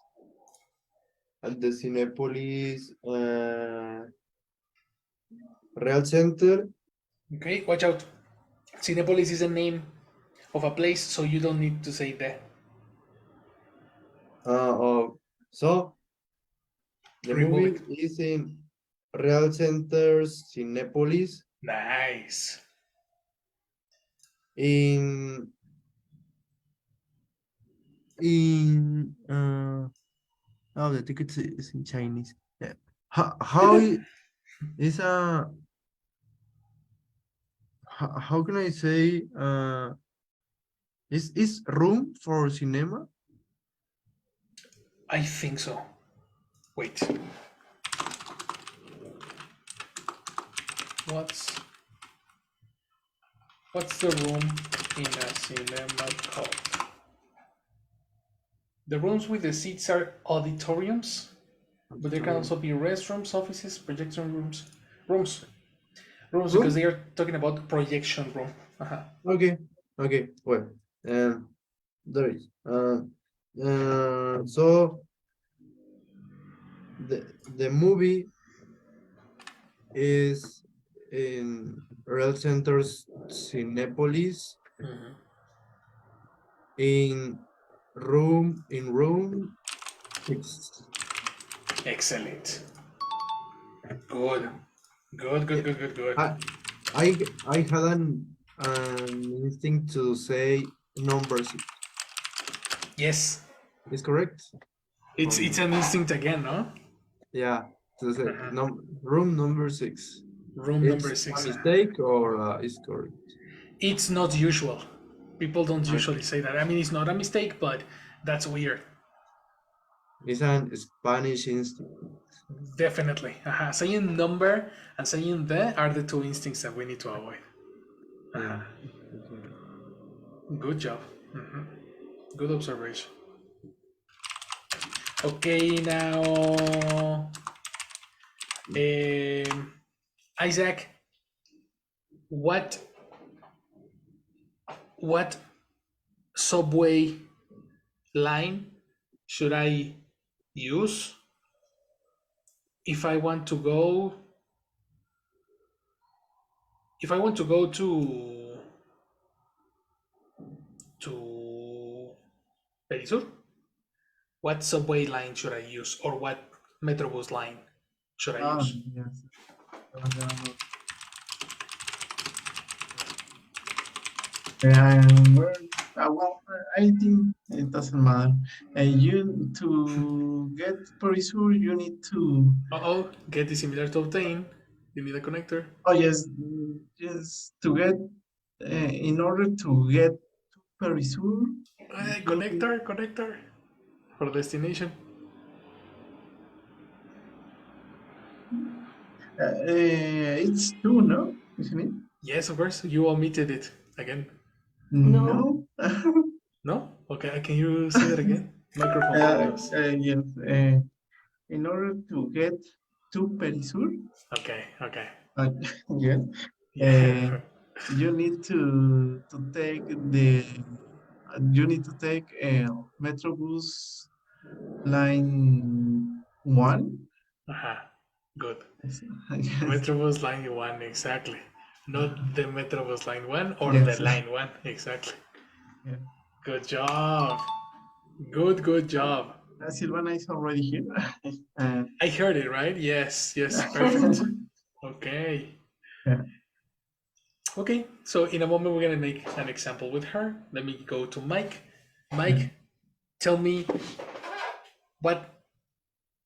[SPEAKER 2] Real Center.
[SPEAKER 1] Okay, watch out. Cinepolis is the name of a place, so you don't need to say that.
[SPEAKER 2] So the
[SPEAKER 1] Remove
[SPEAKER 2] movie
[SPEAKER 1] it.
[SPEAKER 2] is in Real Centers Cinepolis
[SPEAKER 1] Nice.
[SPEAKER 2] in
[SPEAKER 4] Oh, the ticket is in Chinese. Yeah. How is how can I say is room for cinema?
[SPEAKER 1] I think so. Wait. What's the room in a cinema called? The rooms with the seats are auditoriums, but there can also be restrooms, offices, projection rooms, rooms, because
[SPEAKER 2] room?
[SPEAKER 1] they are talking about projection room.
[SPEAKER 2] Okay, okay. Well, there is. So the movie is in Real Centers Cinepolis
[SPEAKER 1] Mhm.
[SPEAKER 2] in room 6.
[SPEAKER 1] Excellent. Good. Good, good,
[SPEAKER 2] Yeah,
[SPEAKER 1] good, good, good.
[SPEAKER 2] I I had an instinct to say number 6.
[SPEAKER 1] Yes,
[SPEAKER 2] Is correct?
[SPEAKER 1] it's an instinct again, no?
[SPEAKER 2] Yeah, to say
[SPEAKER 1] Uh-huh.
[SPEAKER 2] room number 6.
[SPEAKER 1] Room number
[SPEAKER 2] It's a
[SPEAKER 1] 6.
[SPEAKER 2] mistake or is correct?
[SPEAKER 1] It's not usual. People don't
[SPEAKER 2] Okay.
[SPEAKER 1] usually say that. I mean, it's not a mistake, but that's weird.
[SPEAKER 2] It's an Spanish instinct.
[SPEAKER 1] Definitely. Saying number and saying the are the two instincts that we need to avoid.
[SPEAKER 2] Yeah.
[SPEAKER 1] Good job. Good observation. Okay, now, Isaac, what what subway line should I use if I want to go to Perisur? What subway line should I use, or what Metrobus line should I
[SPEAKER 4] Ah,
[SPEAKER 1] use?
[SPEAKER 4] yes. Uh, well, I think it doesn't matter. You to get Perisur, you need to.
[SPEAKER 1] Uh-oh, get is similar to obtain. You need a connector.
[SPEAKER 4] Oh yes, just to get. In order to get to Perisur, you need.
[SPEAKER 1] Connector for destination.
[SPEAKER 4] It's two, no? Isn't it?
[SPEAKER 1] Yes, of course. You omitted it again.
[SPEAKER 4] No.
[SPEAKER 1] No? Okay, can you say that again? Microphone problems.
[SPEAKER 4] Yes. In order to get to Perisur,
[SPEAKER 1] Okay.
[SPEAKER 4] uh, yes,
[SPEAKER 1] Yeah.
[SPEAKER 4] you need to take the you need to take Metrobus line 1.
[SPEAKER 1] Uh-huh. Good.
[SPEAKER 4] Yes.
[SPEAKER 1] Metrobus line 1, exactly. Not the Metrobus line 1 or the
[SPEAKER 4] Yes.
[SPEAKER 1] line 1, exactly.
[SPEAKER 4] Yeah.
[SPEAKER 1] Good job. Good job.
[SPEAKER 4] Silvana is already here.
[SPEAKER 1] I heard it, right? Yes, perfect. Okay.
[SPEAKER 4] Yeah.
[SPEAKER 1] Okay, so in a moment we're gonna make an example with her. Let me go to Mike. Mike, tell me what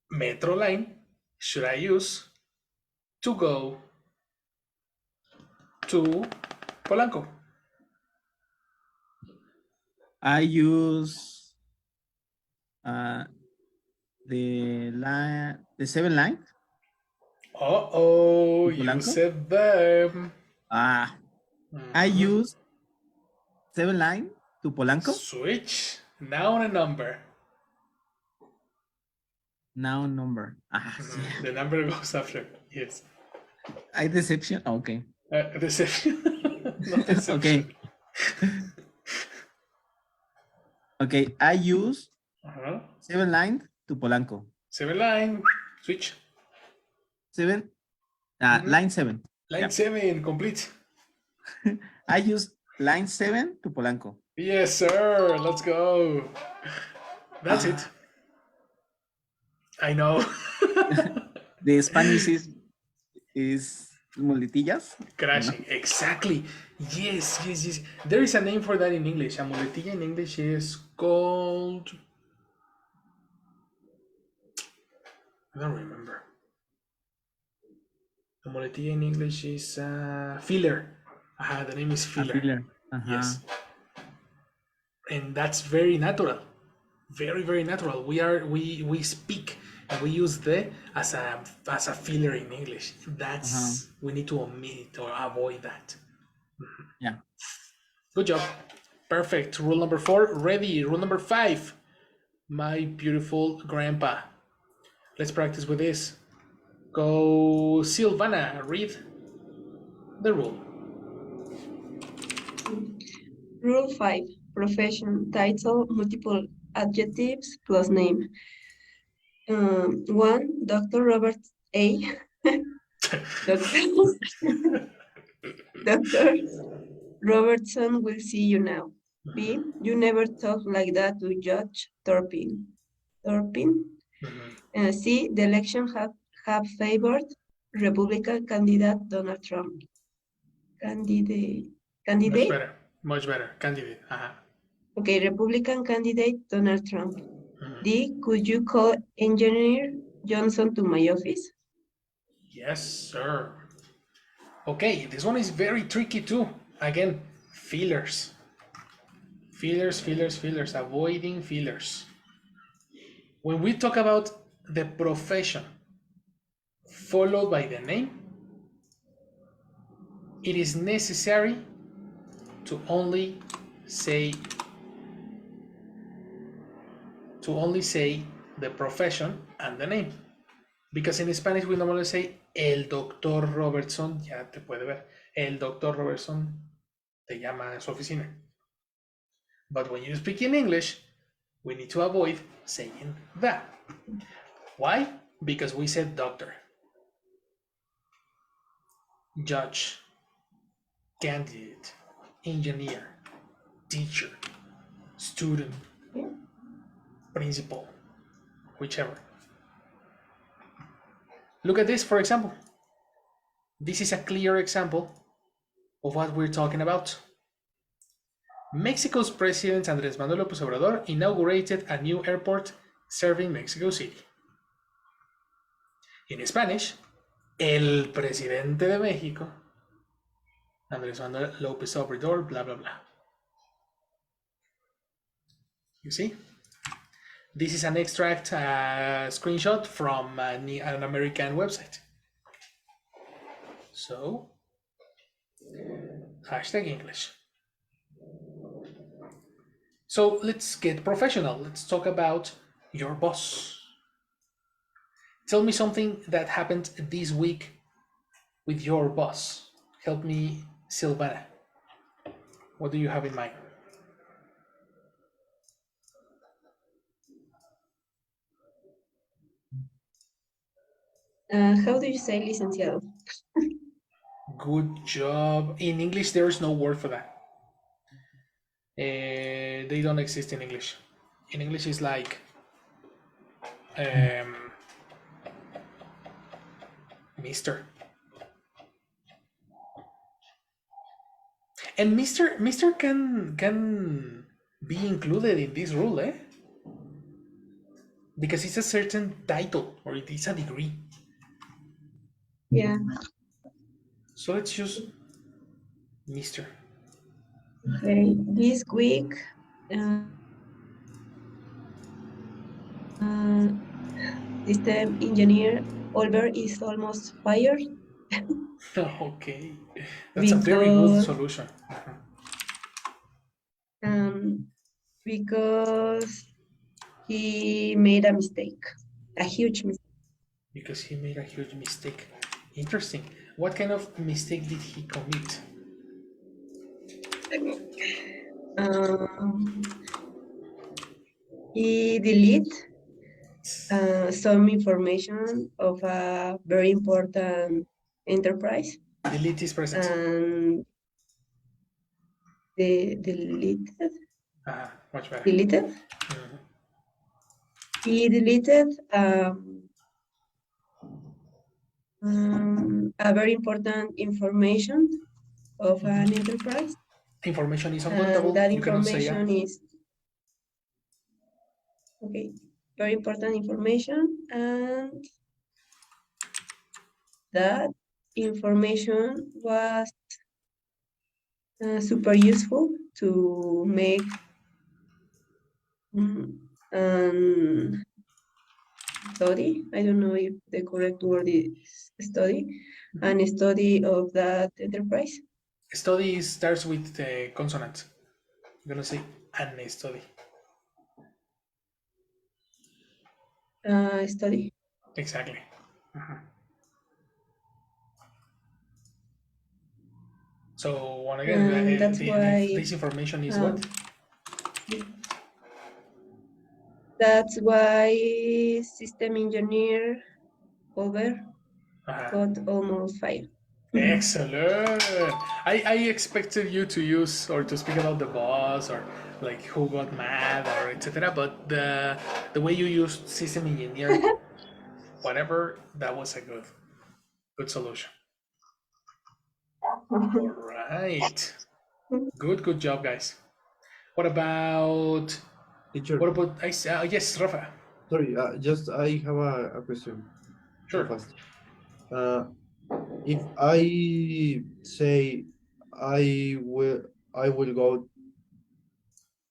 [SPEAKER 1] metro line should I use to go to Polanco?
[SPEAKER 3] I use the 7 line
[SPEAKER 1] Uh-oh,
[SPEAKER 3] to
[SPEAKER 1] you
[SPEAKER 3] Polanco.
[SPEAKER 1] said them.
[SPEAKER 3] I use 7 line to Polanco.
[SPEAKER 1] Switch. Now a number.
[SPEAKER 3] Now number. Yeah.
[SPEAKER 1] The number goes after. Yes.
[SPEAKER 3] I deception. Okay.
[SPEAKER 1] Deception. Not deception.
[SPEAKER 3] Okay. Okay. I use 7 line to Polanco.
[SPEAKER 1] 7 line. Switch.
[SPEAKER 3] 7. Line 7.
[SPEAKER 1] Line 7, complete.
[SPEAKER 3] I use line 7 to Polanco.
[SPEAKER 1] Yes, sir. Let's go. That's it. I know.
[SPEAKER 3] The Spanish is muletillas.
[SPEAKER 1] Crashing. No? Exactly. Yes. There is a name for that in English. A muletilla in English is called... I don't remember. The muletilla in English is filler. The name is filler.
[SPEAKER 3] Filler.
[SPEAKER 1] Yes. And that's very natural. Very natural. We speak and we use the as a filler in English. That's we need to omit or avoid that.
[SPEAKER 3] Yeah.
[SPEAKER 1] Good job. Perfect. Rule number 4. Ready. Rule number 5. My beautiful grandpa. Let's practice with this. Go, Silvana. Read the rule.
[SPEAKER 5] Rule 5. Profession, title, multiple adjectives plus name. 1. Dr. Robert A. Dr. Robertson will see you now. B. You never talk like that to Judge Turpin. C. The election have favored Republican candidate Donald Trump. Candidate.
[SPEAKER 1] Much better. Candidate.
[SPEAKER 5] Okay, Republican candidate Donald Trump. D. Could you call Engineer Johnson to my office?
[SPEAKER 1] Yes, sir. Okay, this one is very tricky too. Again, fillers. Fillers. Avoiding fillers. When we talk about the profession followed by the name, it is necessary to only say the profession and the name. Because in Spanish we normally say el doctor Robertson, ya te puede ver, el doctor Robertson te llama a su oficina. But when you speak in English, we need to avoid saying that. Why? Because we said doctor, judge, candidate, engineer, teacher, student, principal, whichever. Look at this, for example. This is a clear example of what we're talking about. Mexico's President Andrés Manuel López Obrador inaugurated a new airport serving Mexico City. In Spanish, el presidente de México, Andrés Manuel López Obrador, blah, blah, blah. You see? This is an extract screenshot from an American website. So, Hashtag English. So let's get professional. Let's talk about your boss. Tell me something that happened this week with your boss. Help me, Silvana. What do you have in mind?
[SPEAKER 5] How do you say licenciado?
[SPEAKER 1] Good job. In English, there is no word for that. They don't exist in English. In English, it's like Mister. And Mister can be included in this rule, eh? Because it's a certain title or it is a degree.
[SPEAKER 5] Yeah.
[SPEAKER 1] So let's use Mister.
[SPEAKER 5] Okay. This week, system engineer Oliver is almost fired
[SPEAKER 1] Okay, that's a very good solution.
[SPEAKER 5] Because he made a mistake, a huge mistake.
[SPEAKER 1] Because he made a huge mistake. Interesting. What kind of mistake did he commit?
[SPEAKER 5] He deleted some information of a very important enterprise.
[SPEAKER 1] Delete is present.
[SPEAKER 5] And the deleted.
[SPEAKER 1] Much better.
[SPEAKER 5] Deleted.
[SPEAKER 1] Mm-hmm.
[SPEAKER 5] He deleted a very important information of an enterprise.
[SPEAKER 1] Information is
[SPEAKER 5] And
[SPEAKER 1] uncountable.
[SPEAKER 5] that
[SPEAKER 1] You cannot say
[SPEAKER 5] information is okay, very important information, and that information was super useful to make study. I don't know if the correct word is study, and study of that enterprise.
[SPEAKER 1] Study starts with the consonant. I'm gonna say an study.
[SPEAKER 5] Study.
[SPEAKER 1] Exactly. So one again,
[SPEAKER 5] that's why
[SPEAKER 1] this information is what?
[SPEAKER 5] That's why system engineer over got almost 5.
[SPEAKER 1] Excellent. I expected you to use or to speak about the boss or like who got mad or etc. But the way you used system engineer, whatever, that was a good solution. All right. Good job, guys. What about
[SPEAKER 3] Teacher.
[SPEAKER 1] What about yes, Rafa?
[SPEAKER 3] Sorry, just I have a question.
[SPEAKER 1] Sure.
[SPEAKER 3] So fast. If I say I will go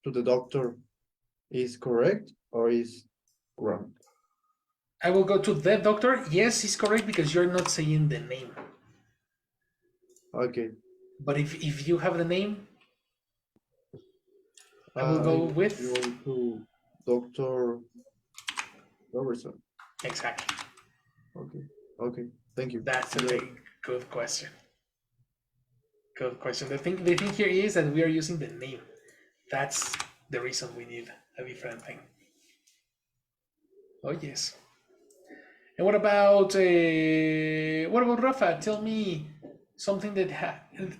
[SPEAKER 3] to the doctor, is correct or is wrong?
[SPEAKER 1] I will go to the doctor. Yes, it's correct because you're not saying the name.
[SPEAKER 3] Okay.
[SPEAKER 1] But if you have the name, I will
[SPEAKER 3] I
[SPEAKER 1] go with
[SPEAKER 3] go to Dr. Robertson.
[SPEAKER 1] Exactly.
[SPEAKER 3] Okay. Thank you.
[SPEAKER 1] That's a very good question. Good question. The thing here is that we are using the name. That's the reason we need a different thing. Oh yes. And what about Rafa? Tell me something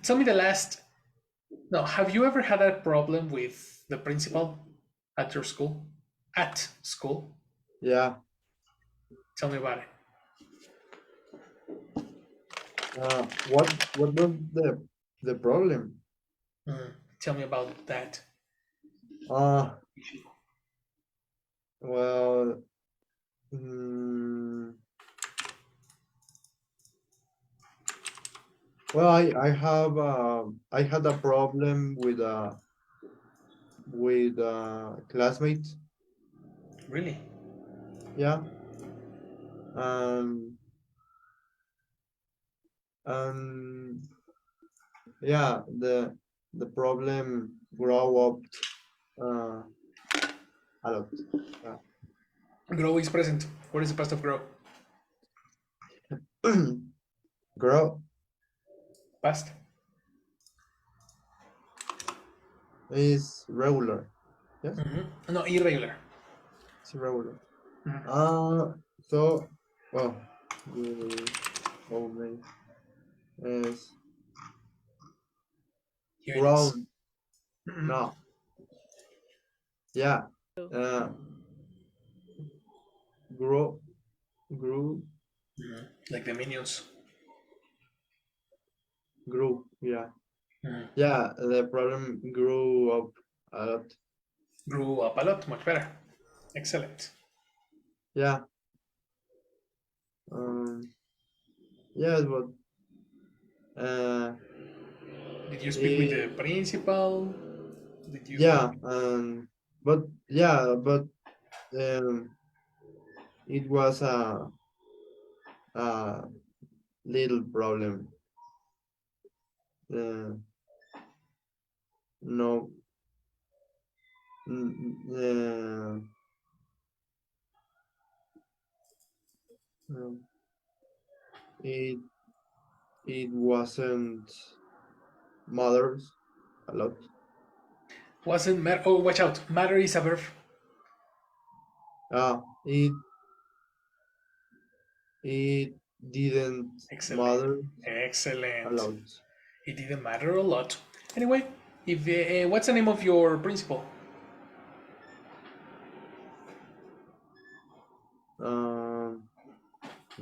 [SPEAKER 1] tell me the last. No, have you ever had a problem with the principal at your school? At school?
[SPEAKER 3] Yeah.
[SPEAKER 1] Tell me about it.
[SPEAKER 3] What was the problem?
[SPEAKER 1] Tell me about that.
[SPEAKER 3] Well, well, I had a problem with classmate.
[SPEAKER 1] Really?
[SPEAKER 3] Yeah. Um,
[SPEAKER 6] yeah, the problem grow up uh, a lot. Yeah.
[SPEAKER 1] Grow is present. What is the past of grow?
[SPEAKER 6] Grow
[SPEAKER 1] Past.
[SPEAKER 6] is regular. Yes,
[SPEAKER 1] No, irregular.
[SPEAKER 6] it's regular.
[SPEAKER 1] Mhm.
[SPEAKER 6] So well, the moment is
[SPEAKER 1] Here it is.
[SPEAKER 6] grown. No, yeah, uh, grow, grew,
[SPEAKER 1] Like the minions.
[SPEAKER 6] grew. Yeah,
[SPEAKER 1] Mhm.
[SPEAKER 6] yeah. The problem grew up a lot.
[SPEAKER 1] Grew up a lot, much better. Excellent.
[SPEAKER 6] Yeah. Um. Yes, but
[SPEAKER 1] Did you speak with the
[SPEAKER 6] it,
[SPEAKER 1] principal? Did you?
[SPEAKER 6] yeah, but yeah, but um, it was a little problem. Uh, no, uh, um, it it wasn't matters a lot.
[SPEAKER 1] Wasn't matter. Oh, watch out. Matter is a verb.
[SPEAKER 6] It didn't
[SPEAKER 1] Excellent.
[SPEAKER 6] matter a
[SPEAKER 1] Excellent.
[SPEAKER 6] lot.
[SPEAKER 1] It didn't matter a lot. Anyway, if what's the name of your principal?
[SPEAKER 6] Um,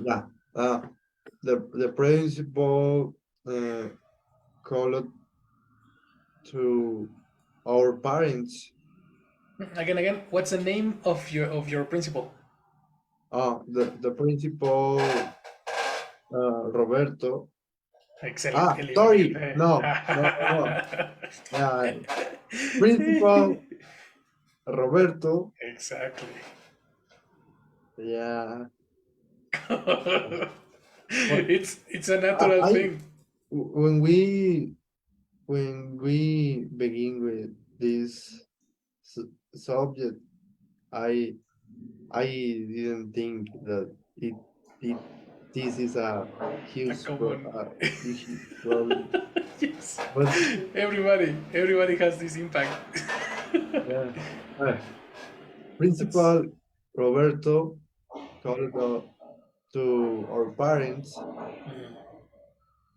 [SPEAKER 6] yeah. The principal called to our parents.
[SPEAKER 1] Again. What's the name of your principal?
[SPEAKER 6] The principal Roberto.
[SPEAKER 1] Excellent.
[SPEAKER 6] Sorry,
[SPEAKER 1] Eliminate.
[SPEAKER 6] no. Principal Roberto.
[SPEAKER 1] Exactly.
[SPEAKER 6] Yeah.
[SPEAKER 1] It's a natural
[SPEAKER 6] I
[SPEAKER 1] thing.
[SPEAKER 6] when we begin with this subject, I didn't think that it this is a
[SPEAKER 1] A common.
[SPEAKER 6] huge problem.
[SPEAKER 1] Yes.
[SPEAKER 6] But
[SPEAKER 1] Everybody has this impact.
[SPEAKER 6] yeah, uh,
[SPEAKER 1] It's
[SPEAKER 6] Principal Roberto called to our parents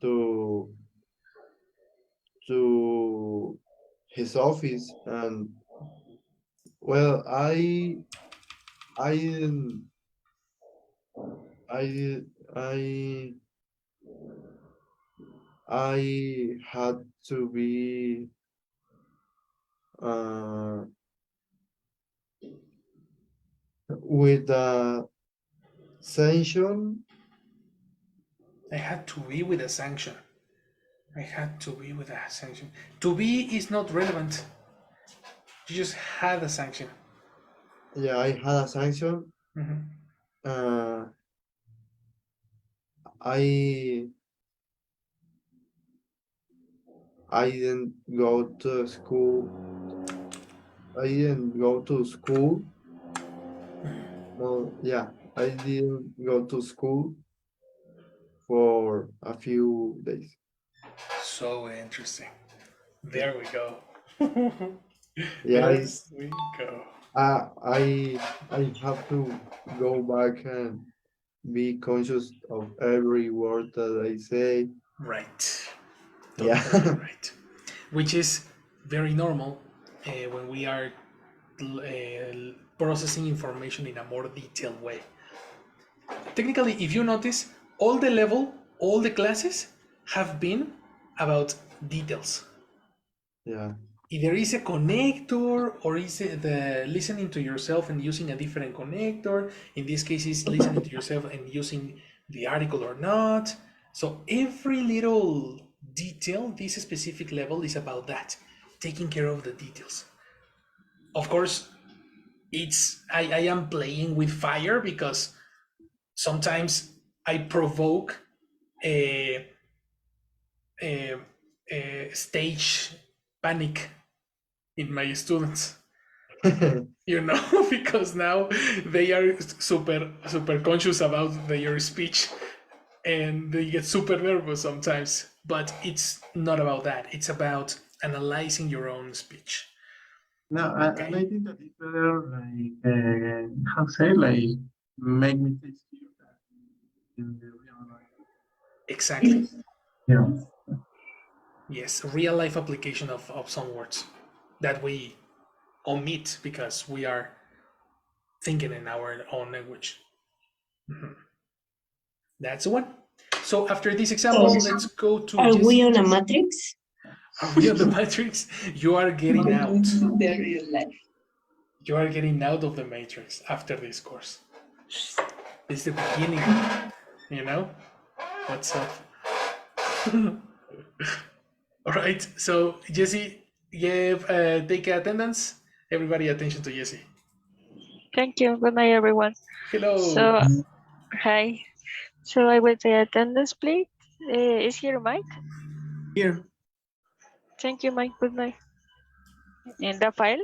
[SPEAKER 6] to to his office, and well, I didn't I I I had to be uh, with a sanction.
[SPEAKER 1] I had to be with a sanction. I had to be with a sanction. To be is not relevant. You just had a sanction.
[SPEAKER 6] Yeah, I had a sanction.
[SPEAKER 1] Mhm.
[SPEAKER 6] Uh, I I didn't go to school. I didn't go to school. No, yeah, I didn't go to school for a few days.
[SPEAKER 1] So interesting. There we go.
[SPEAKER 6] Yeah,
[SPEAKER 1] There we go.
[SPEAKER 6] I have to go back and be conscious of every word that I say.
[SPEAKER 1] Right.
[SPEAKER 6] Yeah,
[SPEAKER 1] Totally right. Which is very normal when we are processing information in a more detailed way. Technically, if you notice, all the classes have been about details.
[SPEAKER 6] yeah,
[SPEAKER 1] Either is a connector or is it the listening to yourself and using a different connector. In this case, is listening to yourself and using the article or not. So every little detail, this specific level is about that, taking care of the details. Of course, I am playing with fire because sometimes I provoke a stage panic in my students. Because now they are super conscious about their speech and they get super nervous sometimes. But it's not about that. It's about analyzing your own speech.
[SPEAKER 4] No, and I think that it's better, like, how to say, like, make mistakes here than in the real life.
[SPEAKER 1] Exactly.
[SPEAKER 4] Yeah.
[SPEAKER 1] Yes, real life application of some words that we omit because we are thinking in our own language. That's the one. So after this example, let's go to
[SPEAKER 5] Are we
[SPEAKER 1] Jesse.
[SPEAKER 5] on a matrix?
[SPEAKER 1] Are we on the matrix? You are getting out.
[SPEAKER 5] The real life.
[SPEAKER 1] You are getting out of the matrix after this course. It's the beginning. What's up? All right. So Jesse, take attendance. Everybody, attention to Jesse.
[SPEAKER 7] Thank you. Good night, everyone.
[SPEAKER 1] Hello.
[SPEAKER 7] So, hi. So I will take attendance, please. Is here Mike?
[SPEAKER 3] Here.
[SPEAKER 7] Thank you, Mike. Good night. And Rafael?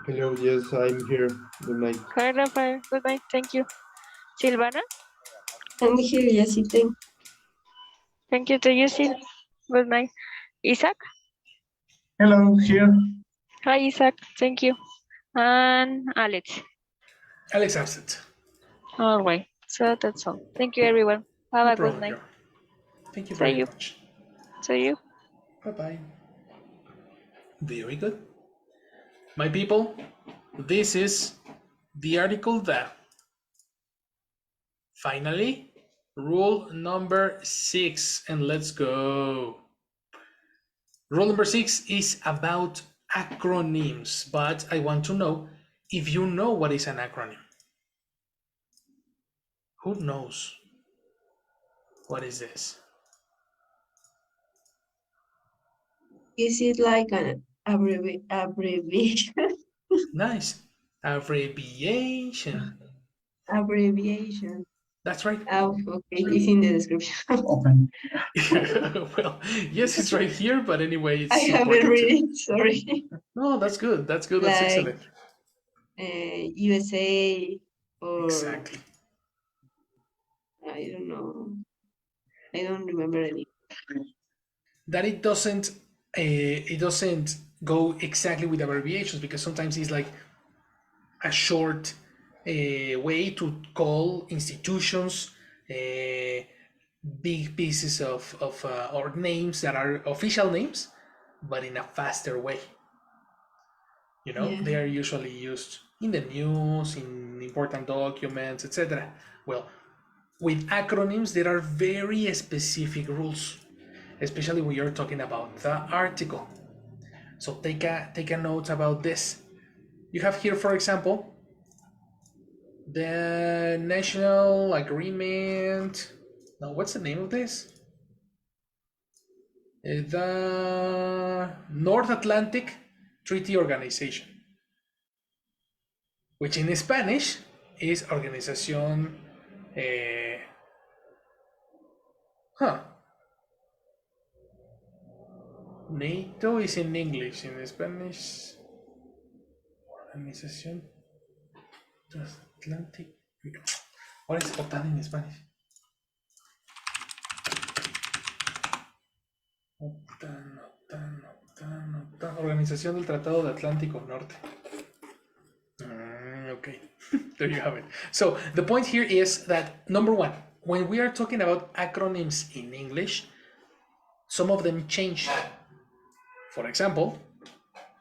[SPEAKER 6] Hello, yes, I'm here. Good night.
[SPEAKER 7] Hi, Rafael. Good night. Thank you. Silvana?
[SPEAKER 5] I'm here, Jesse.
[SPEAKER 7] Thank you to you, Sil. Good night. Isaac?
[SPEAKER 4] Hello, here.
[SPEAKER 7] Hi, Isaac. Thank you. And Alex?
[SPEAKER 1] Alex absent.
[SPEAKER 7] All right. So that's all. Thank you, everyone. Have
[SPEAKER 1] No
[SPEAKER 7] a good
[SPEAKER 1] problem,
[SPEAKER 7] night.
[SPEAKER 1] girl. Thank you
[SPEAKER 7] See
[SPEAKER 1] very
[SPEAKER 7] you.
[SPEAKER 1] much.
[SPEAKER 7] See you.
[SPEAKER 1] Bye-bye. Very good. My people, this is the article that finally, rule number 6, and let's go. Rule number 6 is about acronyms, but I want to know if you know what is an acronym. Who knows? What is this?
[SPEAKER 5] Is it like an abbreviation?
[SPEAKER 1] Nice. Abbreviation.
[SPEAKER 5] Abbreviation.
[SPEAKER 1] That's right.
[SPEAKER 5] Oh, okay. It's in the description.
[SPEAKER 4] Open.
[SPEAKER 1] Well, yes, it's right here, but anyway,
[SPEAKER 5] I
[SPEAKER 1] it's
[SPEAKER 5] haven't
[SPEAKER 1] important
[SPEAKER 5] read
[SPEAKER 1] to.
[SPEAKER 5] it. Sorry.
[SPEAKER 1] No, that's good. That's good. That's
[SPEAKER 5] Like
[SPEAKER 1] excellent.
[SPEAKER 5] USA or
[SPEAKER 1] Exactly.
[SPEAKER 5] I don't know. I don't remember any.
[SPEAKER 1] That it doesn't go exactly with abbreviations because sometimes it's like a short way to call institutions, big pieces of or names that are official names, but in a faster way.
[SPEAKER 5] Yeah.
[SPEAKER 1] They are usually used in the news, in important documents, etc. Well, with acronyms, there are very specific rules, especially when you're talking about the article. So take a note about this. You have here, for example, the National Agreement. No, what's the name of this? The North Atlantic Treaty Organization, which in Spanish is Organización. NATO is in English. In Spanish, Organización Atlantic. What is OTAN in Spanish? OTAN. Organización del Tratado de Atlántico Norte. Okay, there you have it. So the point here is that, number one, when we are talking about acronyms in English, some of them change. For example,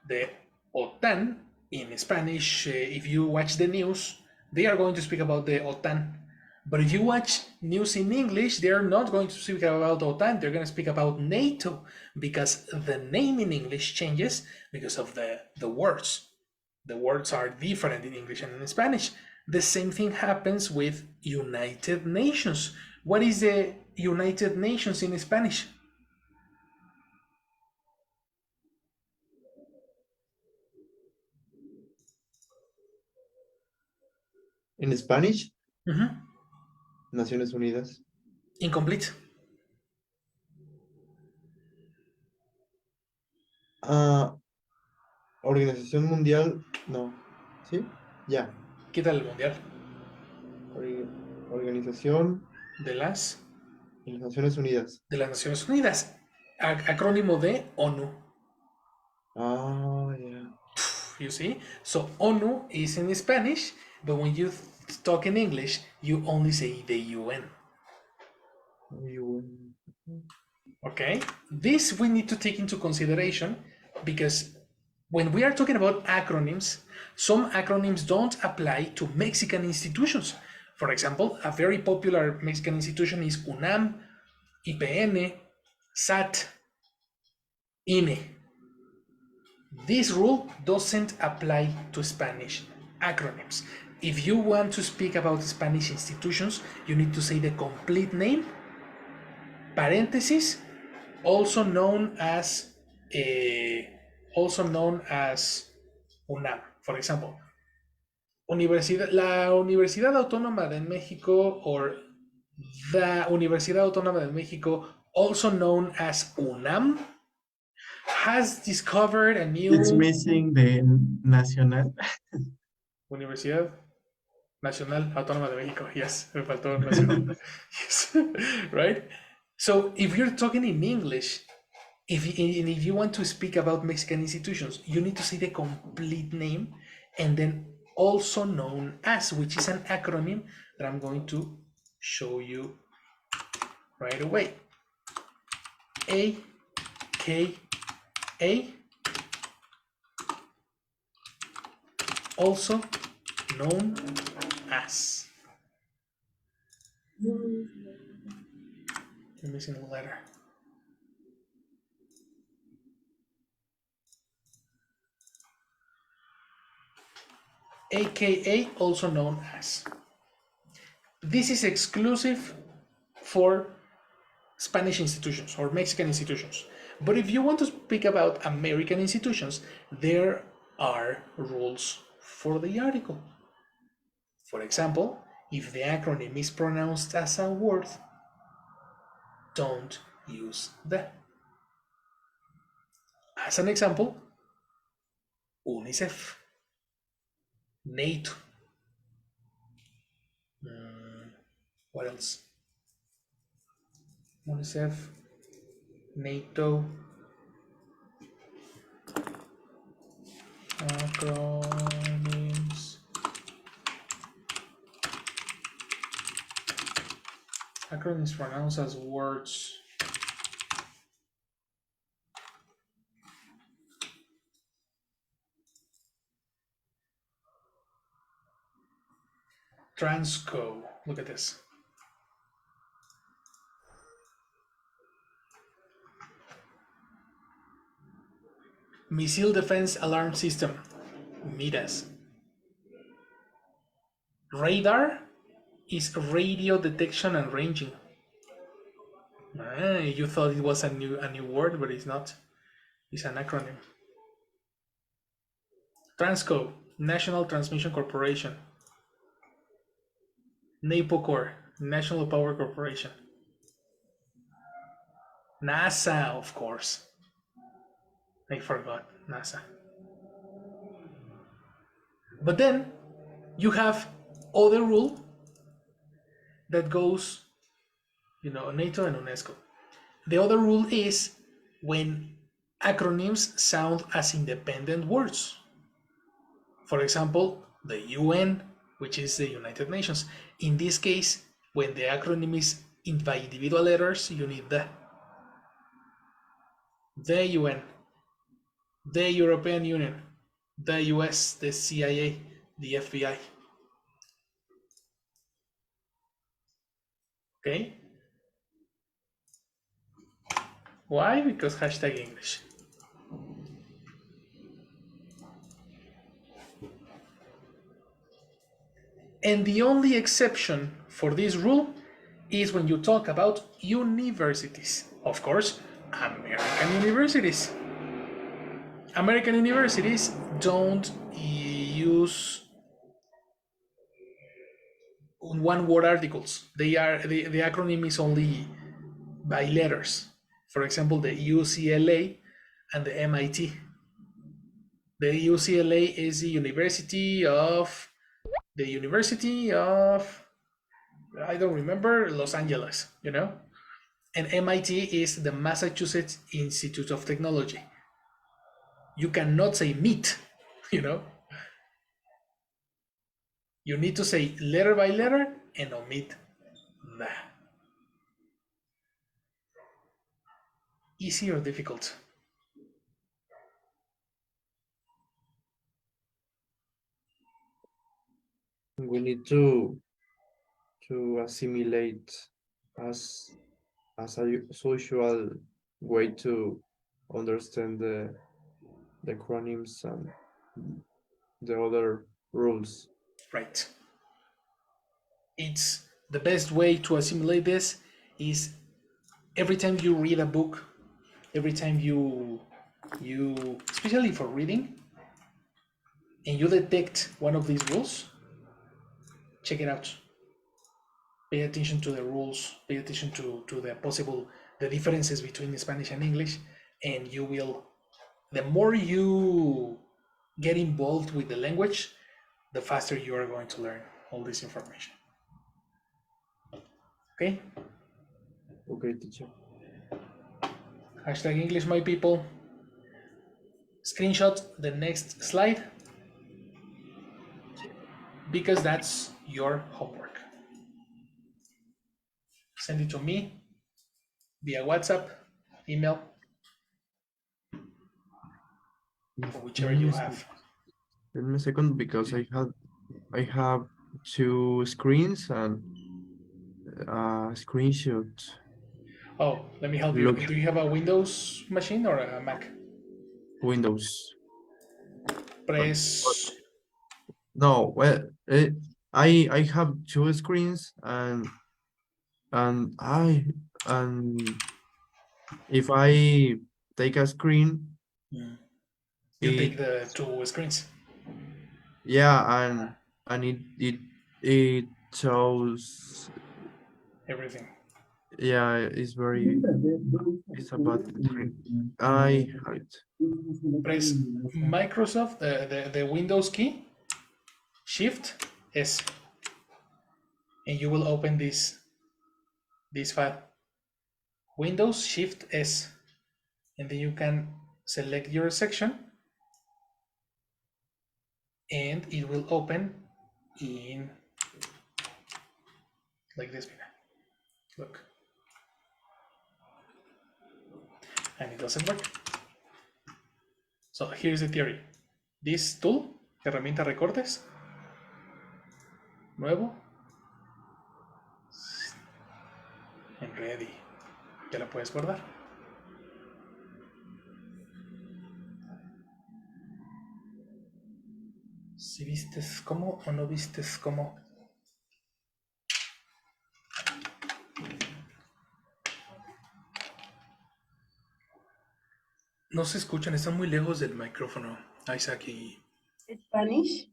[SPEAKER 1] the OTAN in Spanish, if you watch the news, they are going to speak about the OTAN. But if you watch news in English, they are not going to speak about OTAN. They're going to speak about NATO because the name in English changes because of the words. The words are different in English and in Spanish. The same thing happens with United Nations. What is the United Nations in Spanish?
[SPEAKER 6] In Spanish,
[SPEAKER 1] Mm-hmm.
[SPEAKER 6] Naciones Unidas.
[SPEAKER 1] Incomplete.
[SPEAKER 6] Organización Mundial, no. ¿Sí? Ya.
[SPEAKER 1] Quita el mundial.
[SPEAKER 6] Organización
[SPEAKER 1] De las
[SPEAKER 6] Naciones Unidas.
[SPEAKER 1] Naciones Unidas. Acrónimo de ONU.
[SPEAKER 6] Ah, yeah.
[SPEAKER 1] You see? So ONU is in Spanish, but when you talk in English, you only say the UN. Okay? This we need to take into consideration because when we are talking about acronyms, some acronyms don't apply to Mexican institutions. For example, a very popular Mexican institution is UNAM, IPN, SAT, INE. This rule doesn't apply to Spanish acronyms. If you want to speak about Spanish institutions, you need to say the complete name, parentheses, also known as UNAM. For example, la Universidad Autónoma de México, or the Universidad Autónoma de México, also known as UNAM, has discovered a new
[SPEAKER 4] It's missing the nacional.
[SPEAKER 1] Universidad Nacional Autónoma de México. Yes, me faltó nacional. Yes. Right? So if you're talking in English, if you want to speak about Mexican institutions, you need to say the complete name and then also known as, which is an acronym that I'm going to show you right away. AKA, also known as. You're missing a letter. AKA, also known as. This is exclusive for Spanish institutions or Mexican institutions. But if you want to speak about American institutions, there are rules for the article. For example, if the acronym is pronounced as a word, don't use the. As an example, UNICEF, NATO. What else? UNICEF, NATO, acronyms. Acronyms pronounced as words. Transco. Look at this. Missile Defense Alarm System, MIDAS. Radar is radio detection and ranging. You thought it was a new word, but it's not. It's an acronym. Transco, National Transmission Corporation. NAPOCOR, National Power Corporation. NASA, of course. I forgot NASA. But then you have other rule that goes, NATO and UNESCO. The other rule is when acronyms sound as independent words. For example, the UN, which is the United Nations. In this case, when the acronym is by individual letters, you need the UN, the European Union, the US, the CIA, the FBI. Okay? Why? Because hashtag English. And the only exception for this rule is when you talk about universities. Of course, American universities. American universities don't use one-word articles. The acronym is only by letters. For example, the UCLA and the MIT. The UCLA is the University of I don't remember, Los Angeles, you know? And MIT is the Massachusetts Institute of Technology. You cannot say MIT, you know? You need to say letter by letter and omit the. Easy or difficult?
[SPEAKER 6] We need to assimilate as a social way to understand the acronyms and the other rules.
[SPEAKER 1] Right. It's the best way to assimilate this is every time you read a book, every time you especially for reading, and you detect one of these rules, check it out. Pay attention to the rules, pay attention to the differences between Spanish and English, and you will, the more you get involved with the language, the faster you are going to learn all this information. Okay?
[SPEAKER 6] Okay, teacher.
[SPEAKER 1] Hashtag English, my people. Screenshot the next slide because that's your homework. Send it to me via WhatsApp, email, or whichever you have.
[SPEAKER 6] Give me a second because I have two screens and screenshot.
[SPEAKER 1] Oh, let me help you.
[SPEAKER 6] Look.
[SPEAKER 1] Do you have a Windows machine or a Mac?
[SPEAKER 6] Windows.
[SPEAKER 1] Press.
[SPEAKER 6] No, well, I have two screens and if I take a screen,
[SPEAKER 1] You
[SPEAKER 6] it,
[SPEAKER 1] take the two screens.
[SPEAKER 6] yeah, and it shows
[SPEAKER 1] Everything.
[SPEAKER 6] yeah, it's a bad screen. I have it.
[SPEAKER 1] Press Microsoft, the Windows key, Shift S, and you will open this file. Windows Shift S, and then you can select your section, and it will open in like this. Look, and it doesn't work. So here's the theory. This tool, herramienta recortes, nuevo, and ready. Ya la puedes guardar. Si vistes cómo o no vistes cómo. No se escuchan, están muy lejos del micrófono. Isaac y...
[SPEAKER 5] Spanish?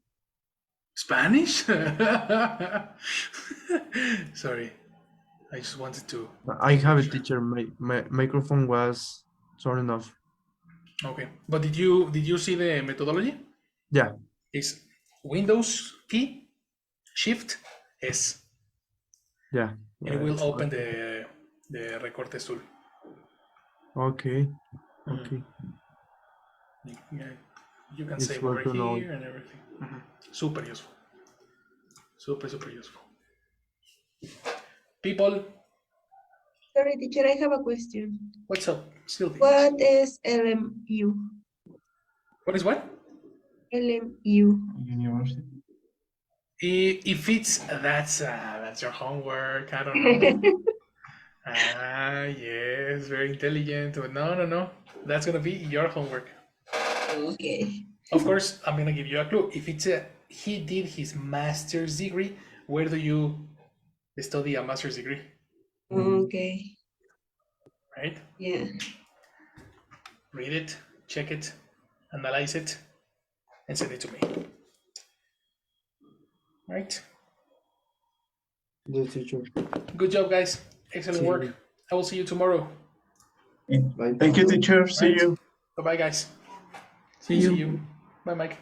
[SPEAKER 1] Spanish? Sorry. I just wanted to...
[SPEAKER 6] I have a teacher. My microphone was turned off.
[SPEAKER 1] Okay. But did you see the methodology?
[SPEAKER 6] Yeah.
[SPEAKER 1] It's Windows key, Shift S.
[SPEAKER 6] Yeah.
[SPEAKER 1] And it will open the recortes tool.
[SPEAKER 6] Okay. Okay.
[SPEAKER 1] Yeah, you can
[SPEAKER 6] It's
[SPEAKER 1] save
[SPEAKER 6] good
[SPEAKER 1] over
[SPEAKER 6] to know.
[SPEAKER 1] here and everything. Super useful. Super useful. People,
[SPEAKER 5] Sorry, teacher, I have a question.
[SPEAKER 1] what's up, Sylvia?
[SPEAKER 5] What is LMU?
[SPEAKER 1] What is what?
[SPEAKER 5] LMU.
[SPEAKER 4] University.
[SPEAKER 1] If it's that's your homework. I don't know. Yes, very intelligent. But no. That's gonna be your homework.
[SPEAKER 5] Okay.
[SPEAKER 1] Of course, I'm gonna give you a clue. If it's he did his master's degree, where do you study a master's degree?
[SPEAKER 5] Okay.
[SPEAKER 1] Right?
[SPEAKER 5] Yeah.
[SPEAKER 1] Read it, check it, analyze it, and send it to me. Right?
[SPEAKER 6] The teacher.
[SPEAKER 1] Good job, guys. Excellent work. I will see you tomorrow.
[SPEAKER 4] Thank you, teacher. See you.
[SPEAKER 1] Bye bye, guys.
[SPEAKER 3] See you.
[SPEAKER 1] Bye, Mike.